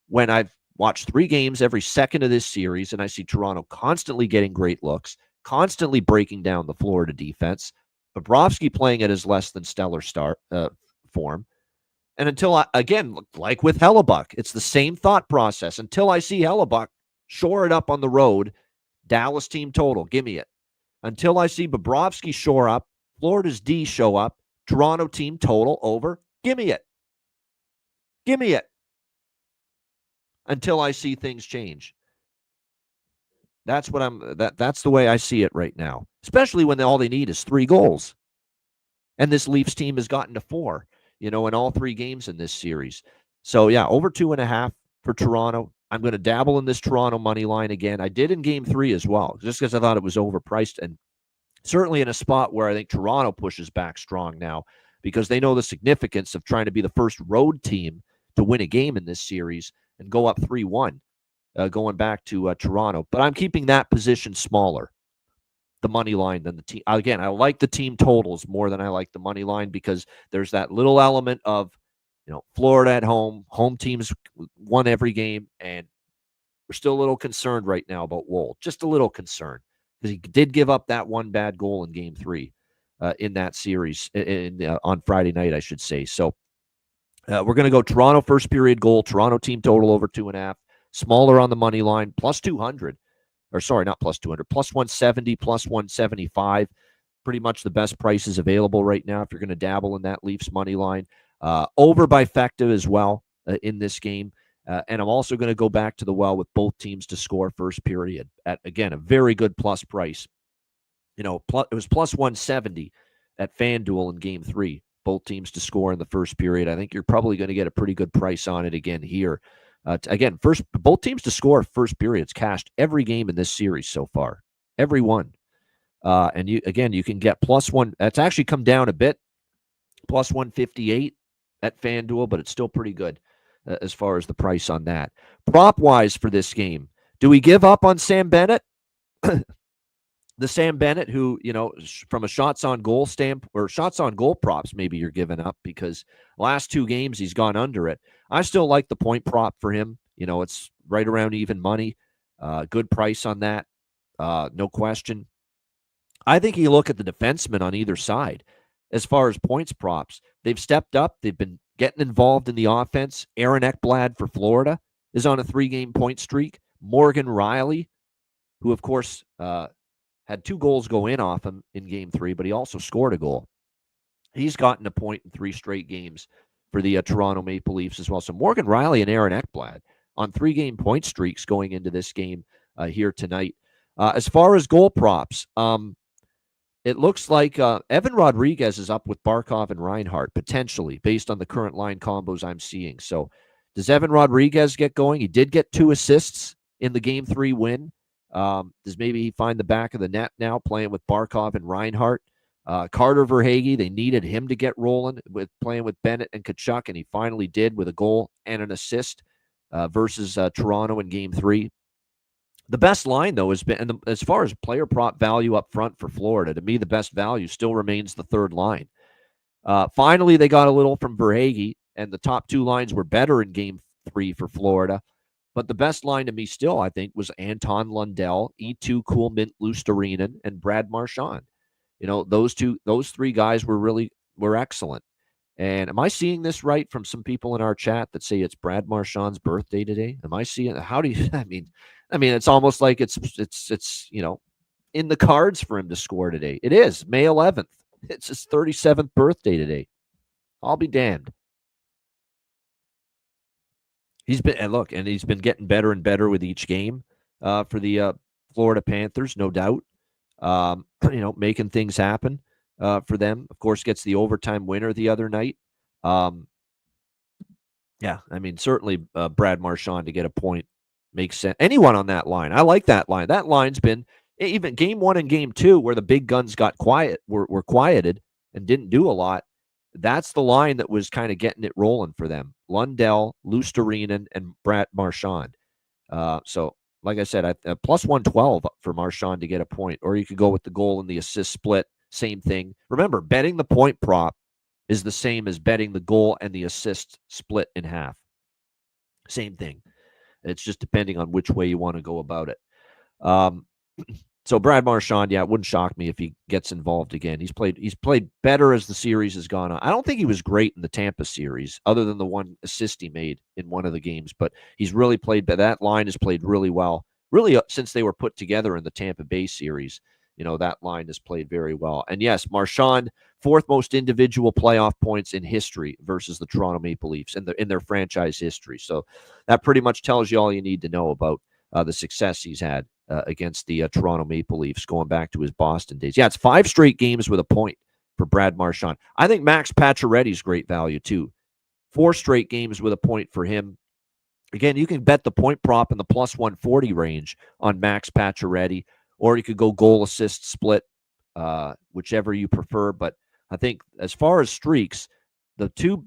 When I've watched 3 games every second of this series, and I see Toronto constantly getting great looks, constantly breaking down the Florida defense, Bobrovsky playing at his less than stellar form. And until again, like with Hellebuck, it's the same thought process. Until I see Hellebuck shore it up on the road, Dallas team total, give me it. Until I see Bobrovsky shore up, Florida's D show up, Toronto team total over, give me it. Give me it. Until I see things change. That's the way I see it right now. Especially when all they need is 3 goals. And this Leafs team has gotten to 4, in all 3 games in this series. So yeah, over 2.5 for Toronto. I'm going to dabble in this Toronto money line again. I did in Game 3 as well, just because I thought it was overpriced, and certainly in a spot where I think Toronto pushes back strong now because they know the significance of trying to be the first road team to win a game in this series and go up 3-1 going back to Toronto. But I'm keeping that position smaller, the money line, than the team. Again, I like the team totals more than I like the money line because there's that little element of, Florida at home teams won every game, and we're still a little concerned right now about Woll. Just a little concerned because he did give up that 1 bad goal in Game 3 in that series on Friday night, I should say. So we're going to go Toronto first period goal, Toronto team total over 2.5, smaller on the money line, plus 200. Or sorry, not plus 200, plus 170, plus 175. Pretty much the best prices available right now if you're going to dabble in that Leafs money line. Over by Fecta as well in this game. And I'm also going to go back to the well with both teams to score first period at, again, a very good plus price. It was plus 170 at FanDuel in Game 3, both teams to score in the first period. I think you're probably going to get a pretty good price on it again here. Again, both teams to score first periods cashed every game in this series so far. Every one. And you can get plus 1. That's actually come down a bit. Plus 158 at FanDuel, but it's still pretty good as far as the price on that. Prop-wise for this game, do we give up on Sam Bennett? the Sam Bennett, who, from a shots on goal stamp or shots on goal props, maybe you're giving up because last 2 games he's gone under it. I still like the point prop for him. It's right around even money. Good price on that. No question. I think you look at the defensemen on either side as far as points props. They've stepped up. They've been getting involved in the offense. Aaron Ekblad for Florida is on a 3-game point streak. Morgan Riley, who, of course, had 2 goals go in off him in Game 3, but he also scored a goal. He's gotten a point in 3 straight games for the Toronto Maple Leafs as well. So Morgan Riley and Aaron Ekblad on 3-game point streaks going into this game here tonight. As far as goal props, it looks like Evan Rodriguez is up with Barkov and Reinhart, potentially, based on the current line combos I'm seeing. So does Evan Rodriguez get going? He did get 2 assists in the Game 3 win. Does maybe he find the back of the net now playing with Barkov and Reinhart? Carter Verhaeghe, they needed him to get rolling with playing with Bennett and Tkachuk, and he finally did with a goal and an assist versus Toronto in Game 3. The best line, though, has been, and as far as player prop value up front for Florida, to me, the best value still remains the third line. Finally, they got a little from Verhaeghe, and the top 2 lines were better in Game 3 for Florida. But the best line to me still, I think, was Anton Lundell, E2 Kuhlman Luostarinen, and Brad Marchand. Those 3 guys were excellent. And am I seeing this right from some people in our chat that say it's Brad Marchand's birthday today? Am I seeing? How do you? I mean, it's almost like it's in the cards for him to score today. It is May 11th. It's his 37th birthday today. I'll be damned. He's been getting better and better with each game for the Florida Panthers, no doubt. Making things happen for them. Of course, gets the overtime winner the other night. Certainly Brad Marchand to get a point makes sense. Anyone on that line, I like that line. That line's been even Game 1 and Game 2 where the big guns got quiet, were quieted and didn't do a lot. That's the line that was kind of getting it rolling for them. Lundell, Luostarinen, and Brad Marchand. So, like I said, plus 112 for Marchand to get a point. Or you could go with the goal and the assist split. Same thing. Remember, betting the point prop is the same as betting the goal and the assist split in half. Same thing. It's just depending on which way you want to go about it. So Brad Marchand, it wouldn't shock me if he gets involved again. He's played better as the series has gone on. I don't think he was great in the Tampa series, other than the one assist he made in one of the games. But he's really played. That line has played really well, really since they were put together in the Tampa Bay series. That line has played very well. And yes, Marchand, 4th most individual playoff points in history versus the Toronto Maple Leafs in their franchise history. So that pretty much tells you all you need to know about the success he's had against the Toronto Maple Leafs going back to his Boston days. Yeah, it's 5 straight games with a point for Brad Marchand. I think Max Pacioretty's great value too. 4 straight games with a point for him. Again, you can bet the point prop in the plus 140 range on Max Pacioretty, or you could go goal assist split, whichever you prefer. But I think as far as streaks, the 2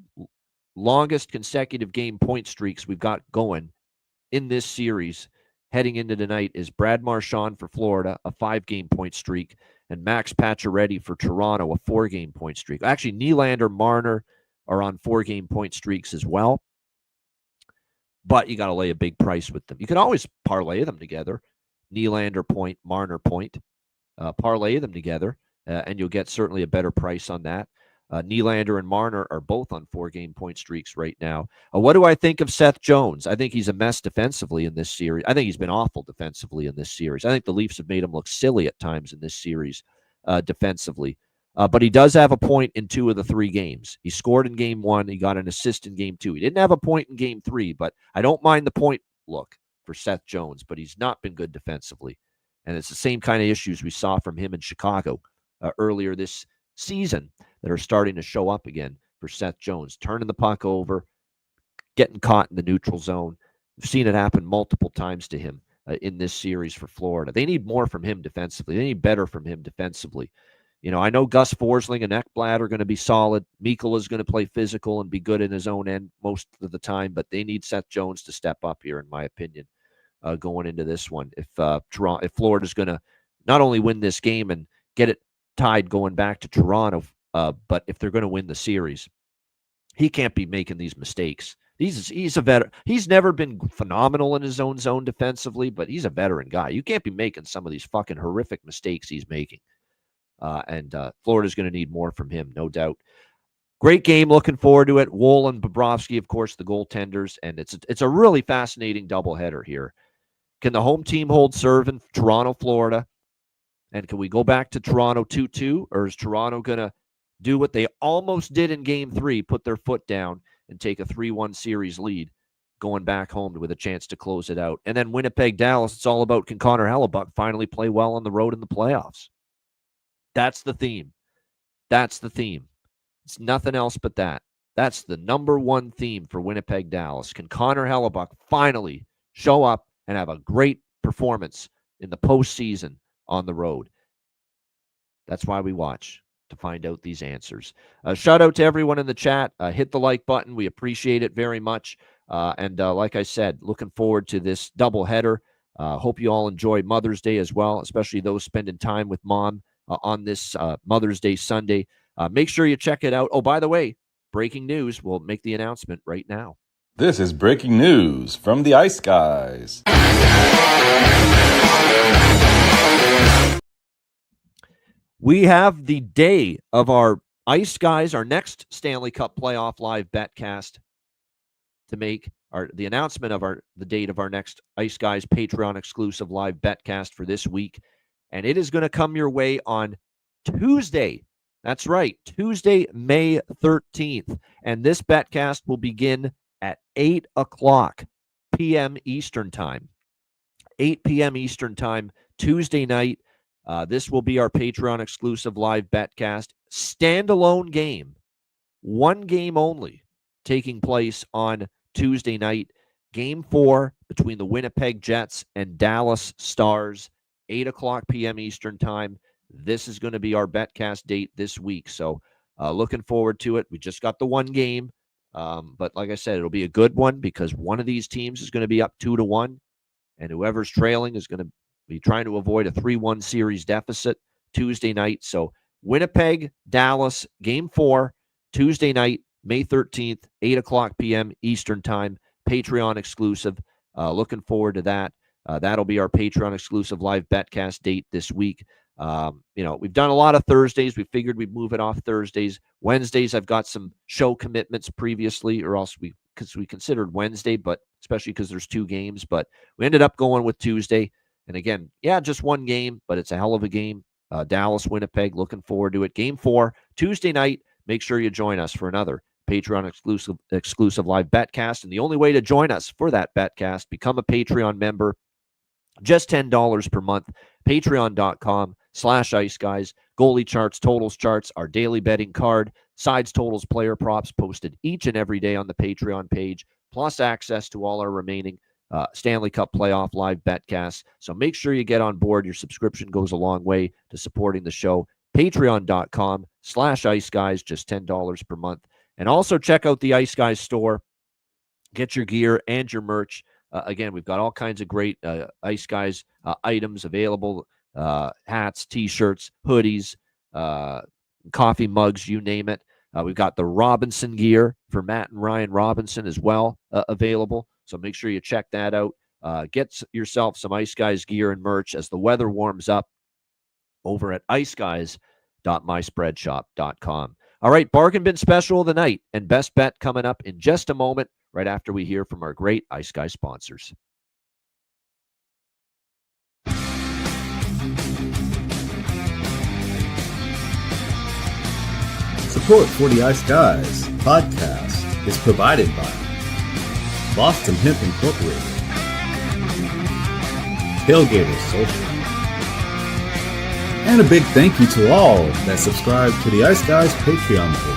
longest consecutive game point streaks we've got going in this series heading into tonight is Brad Marchand for Florida, a 5-game point streak, and Max Pacioretty for Toronto, a 4-game point streak. Actually, Nylander, Marner are on 4-game point streaks as well, but you got to lay a big price with them. You can always parlay them together. Nylander point, Marner point, parlay them together, and you'll get certainly a better price on that. Nylander and Marner are both on 4-game point streaks right now. What do I think of Seth Jones? I think he's a mess defensively in this series. I think he's been awful defensively in this series. I think the Leafs have made him look silly at times in this series defensively. But he does have a point in 2 of the 3 games. He scored in Game 1. He got an assist in Game 2. He didn't have a point in Game 3, but I don't mind the point look for Seth Jones, but he's not been good defensively. And it's the same kind of issues we saw from him in Chicago earlier this season that are starting to show up again for Seth Jones, turning the puck over, getting caught in the neutral zone. We've seen it happen multiple times to him in this series for Florida. They need more from him defensively. They need better from him defensively. I know Gus Forsling and Ekblad are going to be solid. Mikkel is going to play physical and be good in his own end most of the time, but they need Seth Jones to step up here, in my opinion, going into this one. If Florida's going to not only win this game and get it tied going back to Toronto, but if they're going to win the series, he can't be making these mistakes. He's a veteran. He's never been phenomenal in his own zone defensively, but he's a veteran guy. You can't be making some of these fucking horrific mistakes he's making. And Florida's going to need more from him, no doubt. Great game. Looking forward to it. Woll and Bobrovsky, of course, the goaltenders. And it's a really fascinating doubleheader here. Can the home team hold serve in Toronto, Florida? And can we go back to Toronto 2-2? Or is Toronto going to do what they almost did in Game 3, put their foot down and take a 3-1 series lead, going back home with a chance to close it out? And then Winnipeg, Dallas, it's all about, can Connor Hellebuyck finally play well on the road in the playoffs? That's the theme. That's the theme. It's nothing else but that. That's the number one theme for Winnipeg, Dallas. Can Connor Hellebuyck finally show up and have a great performance in the postseason on the road? That's why we watch, to find out these answers. Shout out to everyone in the chat. Hit the like button. We appreciate it very much. And like I said, looking forward to this doubleheader. Hope you all enjoy Mother's Day as well, especially those spending time with mom on this Mother's Day Sunday. Make sure you check it out. Oh, by the way, breaking news. We'll make the announcement right now. This is breaking news from the Ice Guys. We have the day of our Ice Guys, our next Stanley Cup playoff live betcast to make the announcement of the date of our next Ice Guys Patreon exclusive live betcast for this week. And it is going to come your way on Tuesday. That's right, Tuesday, May 13th. And this betcast will begin at 8 o'clock p.m. Eastern Time. 8 p.m. Eastern Time, Tuesday night. This will be our Patreon exclusive live betcast. Standalone game. One game only taking place on Tuesday night. Game 4 between the Winnipeg Jets and Dallas Stars. 8 o'clock p.m. Eastern Time. This is going to be our betcast date this week. So looking forward to it. We just got the one game. But like I said, it'll be a good one because one of these teams is going to be up 2-1. And whoever's trailing is going to be trying to avoid a 3-1 series deficit Tuesday night. So Winnipeg, Dallas, Game 4, Tuesday night, May 13th, 8 o'clock p.m. Eastern Time, Patreon exclusive. Looking forward to that. That'll be our Patreon exclusive live betcast date this week. We've done a lot of Thursdays. We figured we'd move it off Thursdays. Wednesdays, I've got some show commitments previously, or else because we considered Wednesday, but especially because there's 2 games. But we ended up going with Tuesday. And again, just one game, but it's a hell of a game. Dallas, Winnipeg, looking forward to it. Game 4, Tuesday night. Make sure you join us for another Patreon exclusive live betcast. And the only way to join us for that betcast, become a Patreon member. Just $10 per month. Patreon.com/Ice Guys. Goalie charts, totals charts, our daily betting card, sides, totals, player props posted each and every day on the Patreon page, plus access to all our remaining Stanley Cup playoff live betcasts. So make sure you get on board. Your subscription goes a long way to supporting the show. Patreon.com/Ice Guys, just $10 per month. And also check out the Ice Guys store. Get your gear and your merch. Again, we've got all kinds of great Ice Guys items available. Hats, T-shirts, hoodies, coffee mugs, you name it. We've got the Robinson gear for Matt and Ryan Robinson as well available. So make sure you check that out. Get yourself some Ice Guys gear and merch as the weather warms up over at iceguys.myspreadshop.com. All right, bargain bin special of the night and best bet coming up in just a moment, right after we hear from our great Ice Guys sponsors. Support for the Ice Guys podcast is provided by Boston Hemp Incorporated, Tailgaters Social, and a big thank you to all that subscribe to the Ice Guys Patreon page.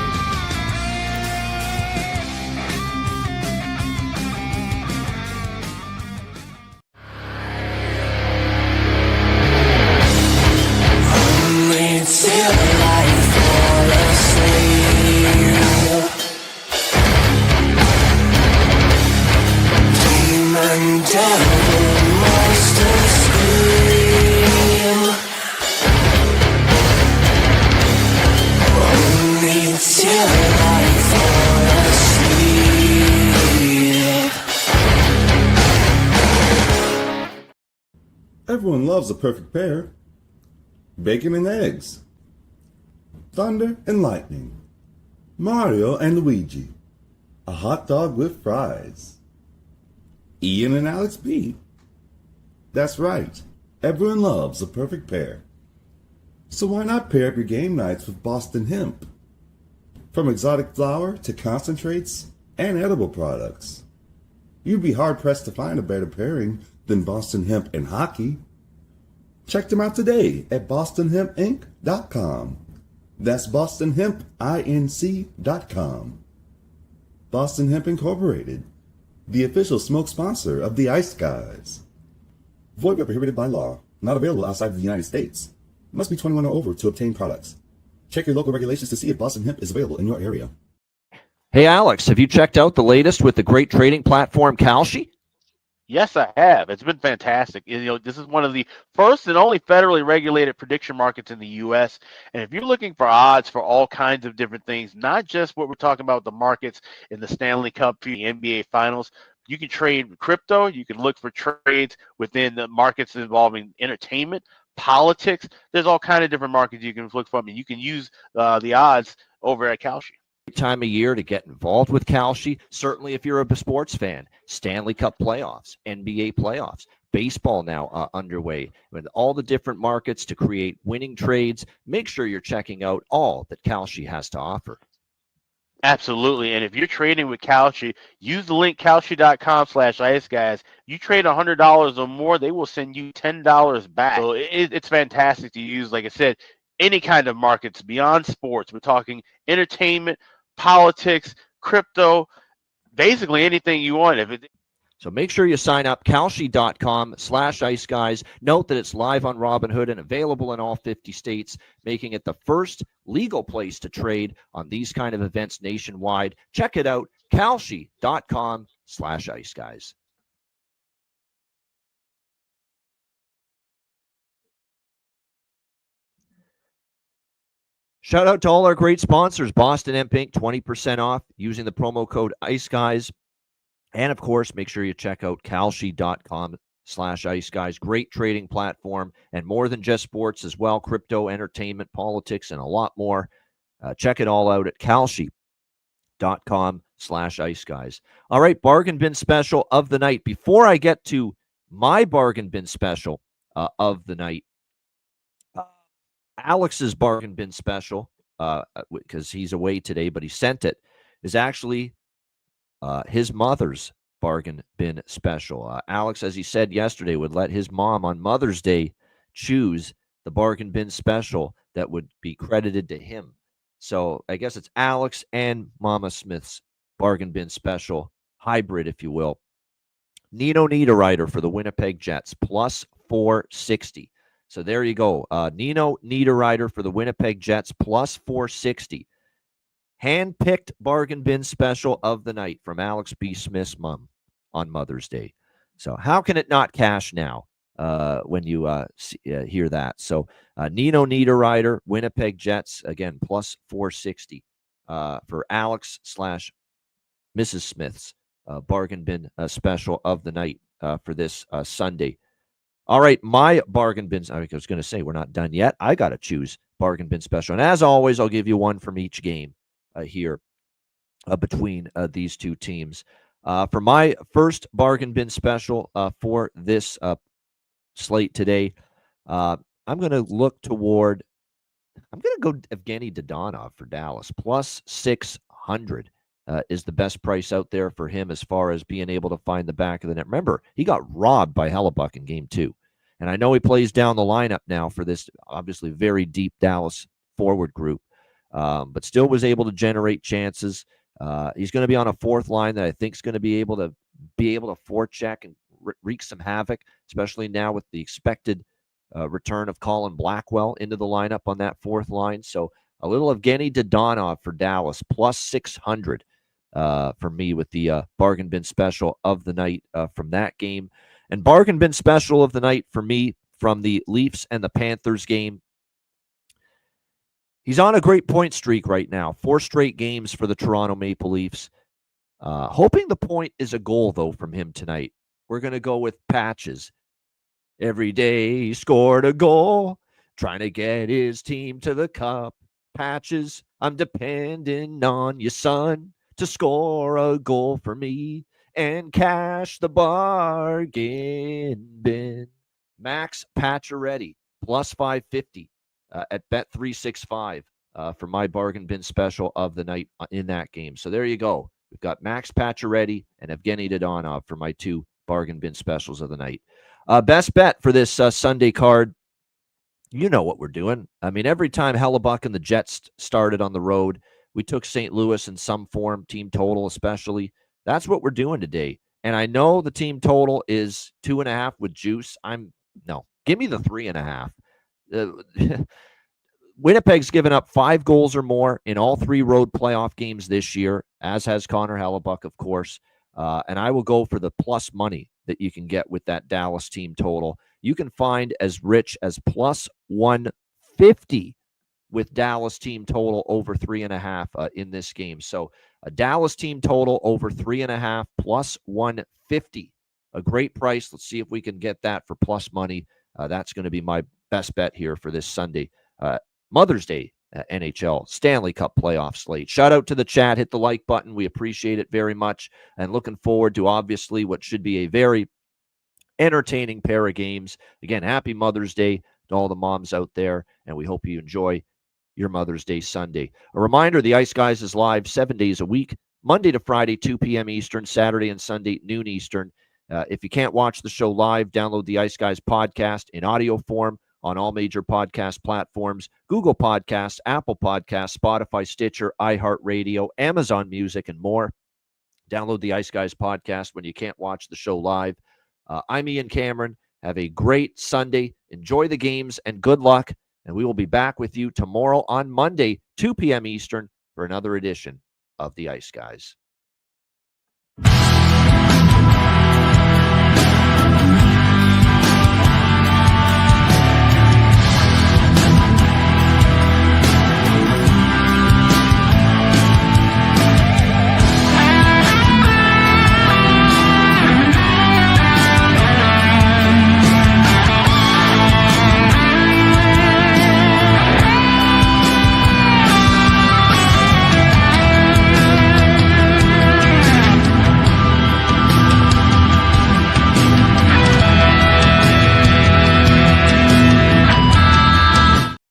Everyone loves a perfect pair. Bacon and eggs. Thunder and lightning. Mario and Luigi. A hot dog with fries. Ian and Alex B. That's right. Everyone loves a perfect pair. So why not pair up your game nights with Boston Hemp? From exotic flower to concentrates and edible products. You'd be hard-pressed to find a better pairing than Boston Hemp and hockey. Check them out today at bostonhempinc.com. That's bostonhempinc.com. Boston Hemp Incorporated, the official smoke sponsor of the Ice Guys. Void where prohibited by law. Not available outside of the United States. Must be 21 or over to obtain products. Check your local regulations to see if Boston Hemp is available in your area. Hey, Alex, have you checked out the latest with the great trading platform Kalshi? Yes, I have. It's been fantastic. This is one of the first and only federally regulated prediction markets in the U.S. And if you're looking for odds for all kinds of different things, not just what we're talking about, the markets in the Stanley Cup, the NBA Finals, you can trade crypto. You can look for trades within the markets involving entertainment, politics. There's all kinds of different markets you can look for, and you can use the odds over at Kalshi. Time of year to get involved with Kalshi. Certainly if you're a sports fan, Stanley Cup playoffs, NBA playoffs, baseball now underway, with all the different markets to create winning trades. Make sure you're checking out all that Kalshi has to offer. Absolutely. And if you're trading with Kalshi, use the link kalshi.com/iceguys. You trade $100 or more, they will send you $10 back. So it's fantastic to use. Like I said, any kind of markets beyond sports. We're talking entertainment, politics, crypto, basically anything you want. So make sure you sign up, kalshi.com/iceguys. Note that it's live on Robinhood and available in all 50 states, making it the first legal place to trade on these kind of events nationwide. Check it out, kalshi.com/iceguys. Shout out to all our great sponsors, Boston Hemp Inc., 20% off using the promo code ICEGUYS. And, of course, make sure you check out kalshi.com/iceguys. Great trading platform and more than just sports as well, crypto, entertainment, politics, and a lot more. Check it all out at kalshi.com/iceguys. All right, bargain bin special of the night. Before I get to my bargain bin special of the night, Alex's bargain bin special, because he's away today, but he sent it, is actually his mother's bargain bin special. Alex, as he said yesterday, would let his mom on Mother's Day choose the bargain bin special that would be credited to him. So I guess it's Alex and Mama Smith's bargain bin special, hybrid, if you will. Nino Niederreiter for the Winnipeg Jets, plus 460. So there you go. Nino Niederreiter for the Winnipeg Jets, plus 460. Hand-picked bargain bin special of the night from Alex B. Smith's mom on Mother's Day. So how can it not cash now when you hear that? So Nino Niederreiter, Winnipeg Jets, again, plus 460 for Alex/Mrs. Smith's bargain bin special of the night for this Sunday. All right, my bargain bins. I was going to say we're not done yet. I got to choose bargain bin special. And as always, I'll give you one from each game here between these two teams. For my first bargain bin special for this slate today, I'm going to look toward, I'm going to go Evgeny Dadonov for Dallas. Plus 600 is the best price out there for him as far as being able to find the back of the net. Remember, he got robbed by Hellebuck in game 2. And I know he plays down the lineup now for this obviously very deep Dallas forward group, but still was able to generate chances. He's going to be on a fourth line that I think is going to be able to forecheck and wreak some havoc, especially now with the expected return of Colin Blackwell into the lineup on that fourth line. So a little Evgeny Dadonov for Dallas, plus 600 for me with the bargain bin special of the night from that game. And bargain bin special of the night for me from the Leafs and the Panthers game. He's on a great point streak right now. 4 straight games for the Toronto Maple Leafs. Hoping the point is a goal, though, from him tonight. We're going to go with Patches. Every day he scored a goal, trying to get his team to the cup. Patches, I'm depending on you, son, to score a goal for me and cash the bargain bin. Max Pacioretty, plus 550 at Bet365 for my bargain bin special of the night in that game. So there you go. We've got Max Pacioretty and Evgeny Dodonov for my 2 bargain bin specials of the night. Best bet for this Sunday card. You know what we're doing. I mean, every time Hellebuck and the Jets started on the road, we took St. Louis in some form, team total especially. That's what we're doing today. And I know the team total is 2.5 with juice. Give me the 3.5. Winnipeg's given up 5 goals or more in all 3 road playoff games this year, as has Connor Hellebuck, of course. And I will go for the plus money that you can get with that Dallas team total. You can find as rich as plus 150 with Dallas team total over 3.5 in this game. So a Dallas team total over 3.5 plus 150. A great price. Let's see if we can get that for plus money. That's going to be my best bet here for this Sunday. Mother's Day NHL Stanley Cup playoff slate. Shout out to the chat. Hit the like button. We appreciate it very much. And looking forward to obviously what should be a very entertaining pair of games. Again, happy Mother's Day to all the moms out there. And we hope you enjoy your Mother's Day Sunday. A reminder, the Ice Guys is live 7 days a week, Monday to Friday, 2 p.m. Eastern, Saturday and Sunday, noon Eastern. If you can't watch the show live, download the Ice Guys podcast in audio form on all major podcast platforms, Google Podcasts, Apple Podcasts, Spotify, Stitcher, iHeartRadio, Amazon Music, and more. Download the Ice Guys podcast when you can't watch the show live. I'm Ian Cameron. Have a great Sunday. Enjoy the games and good luck. And we will be back with you tomorrow on Monday, 2 p.m. Eastern, for another edition of the Ice Guys.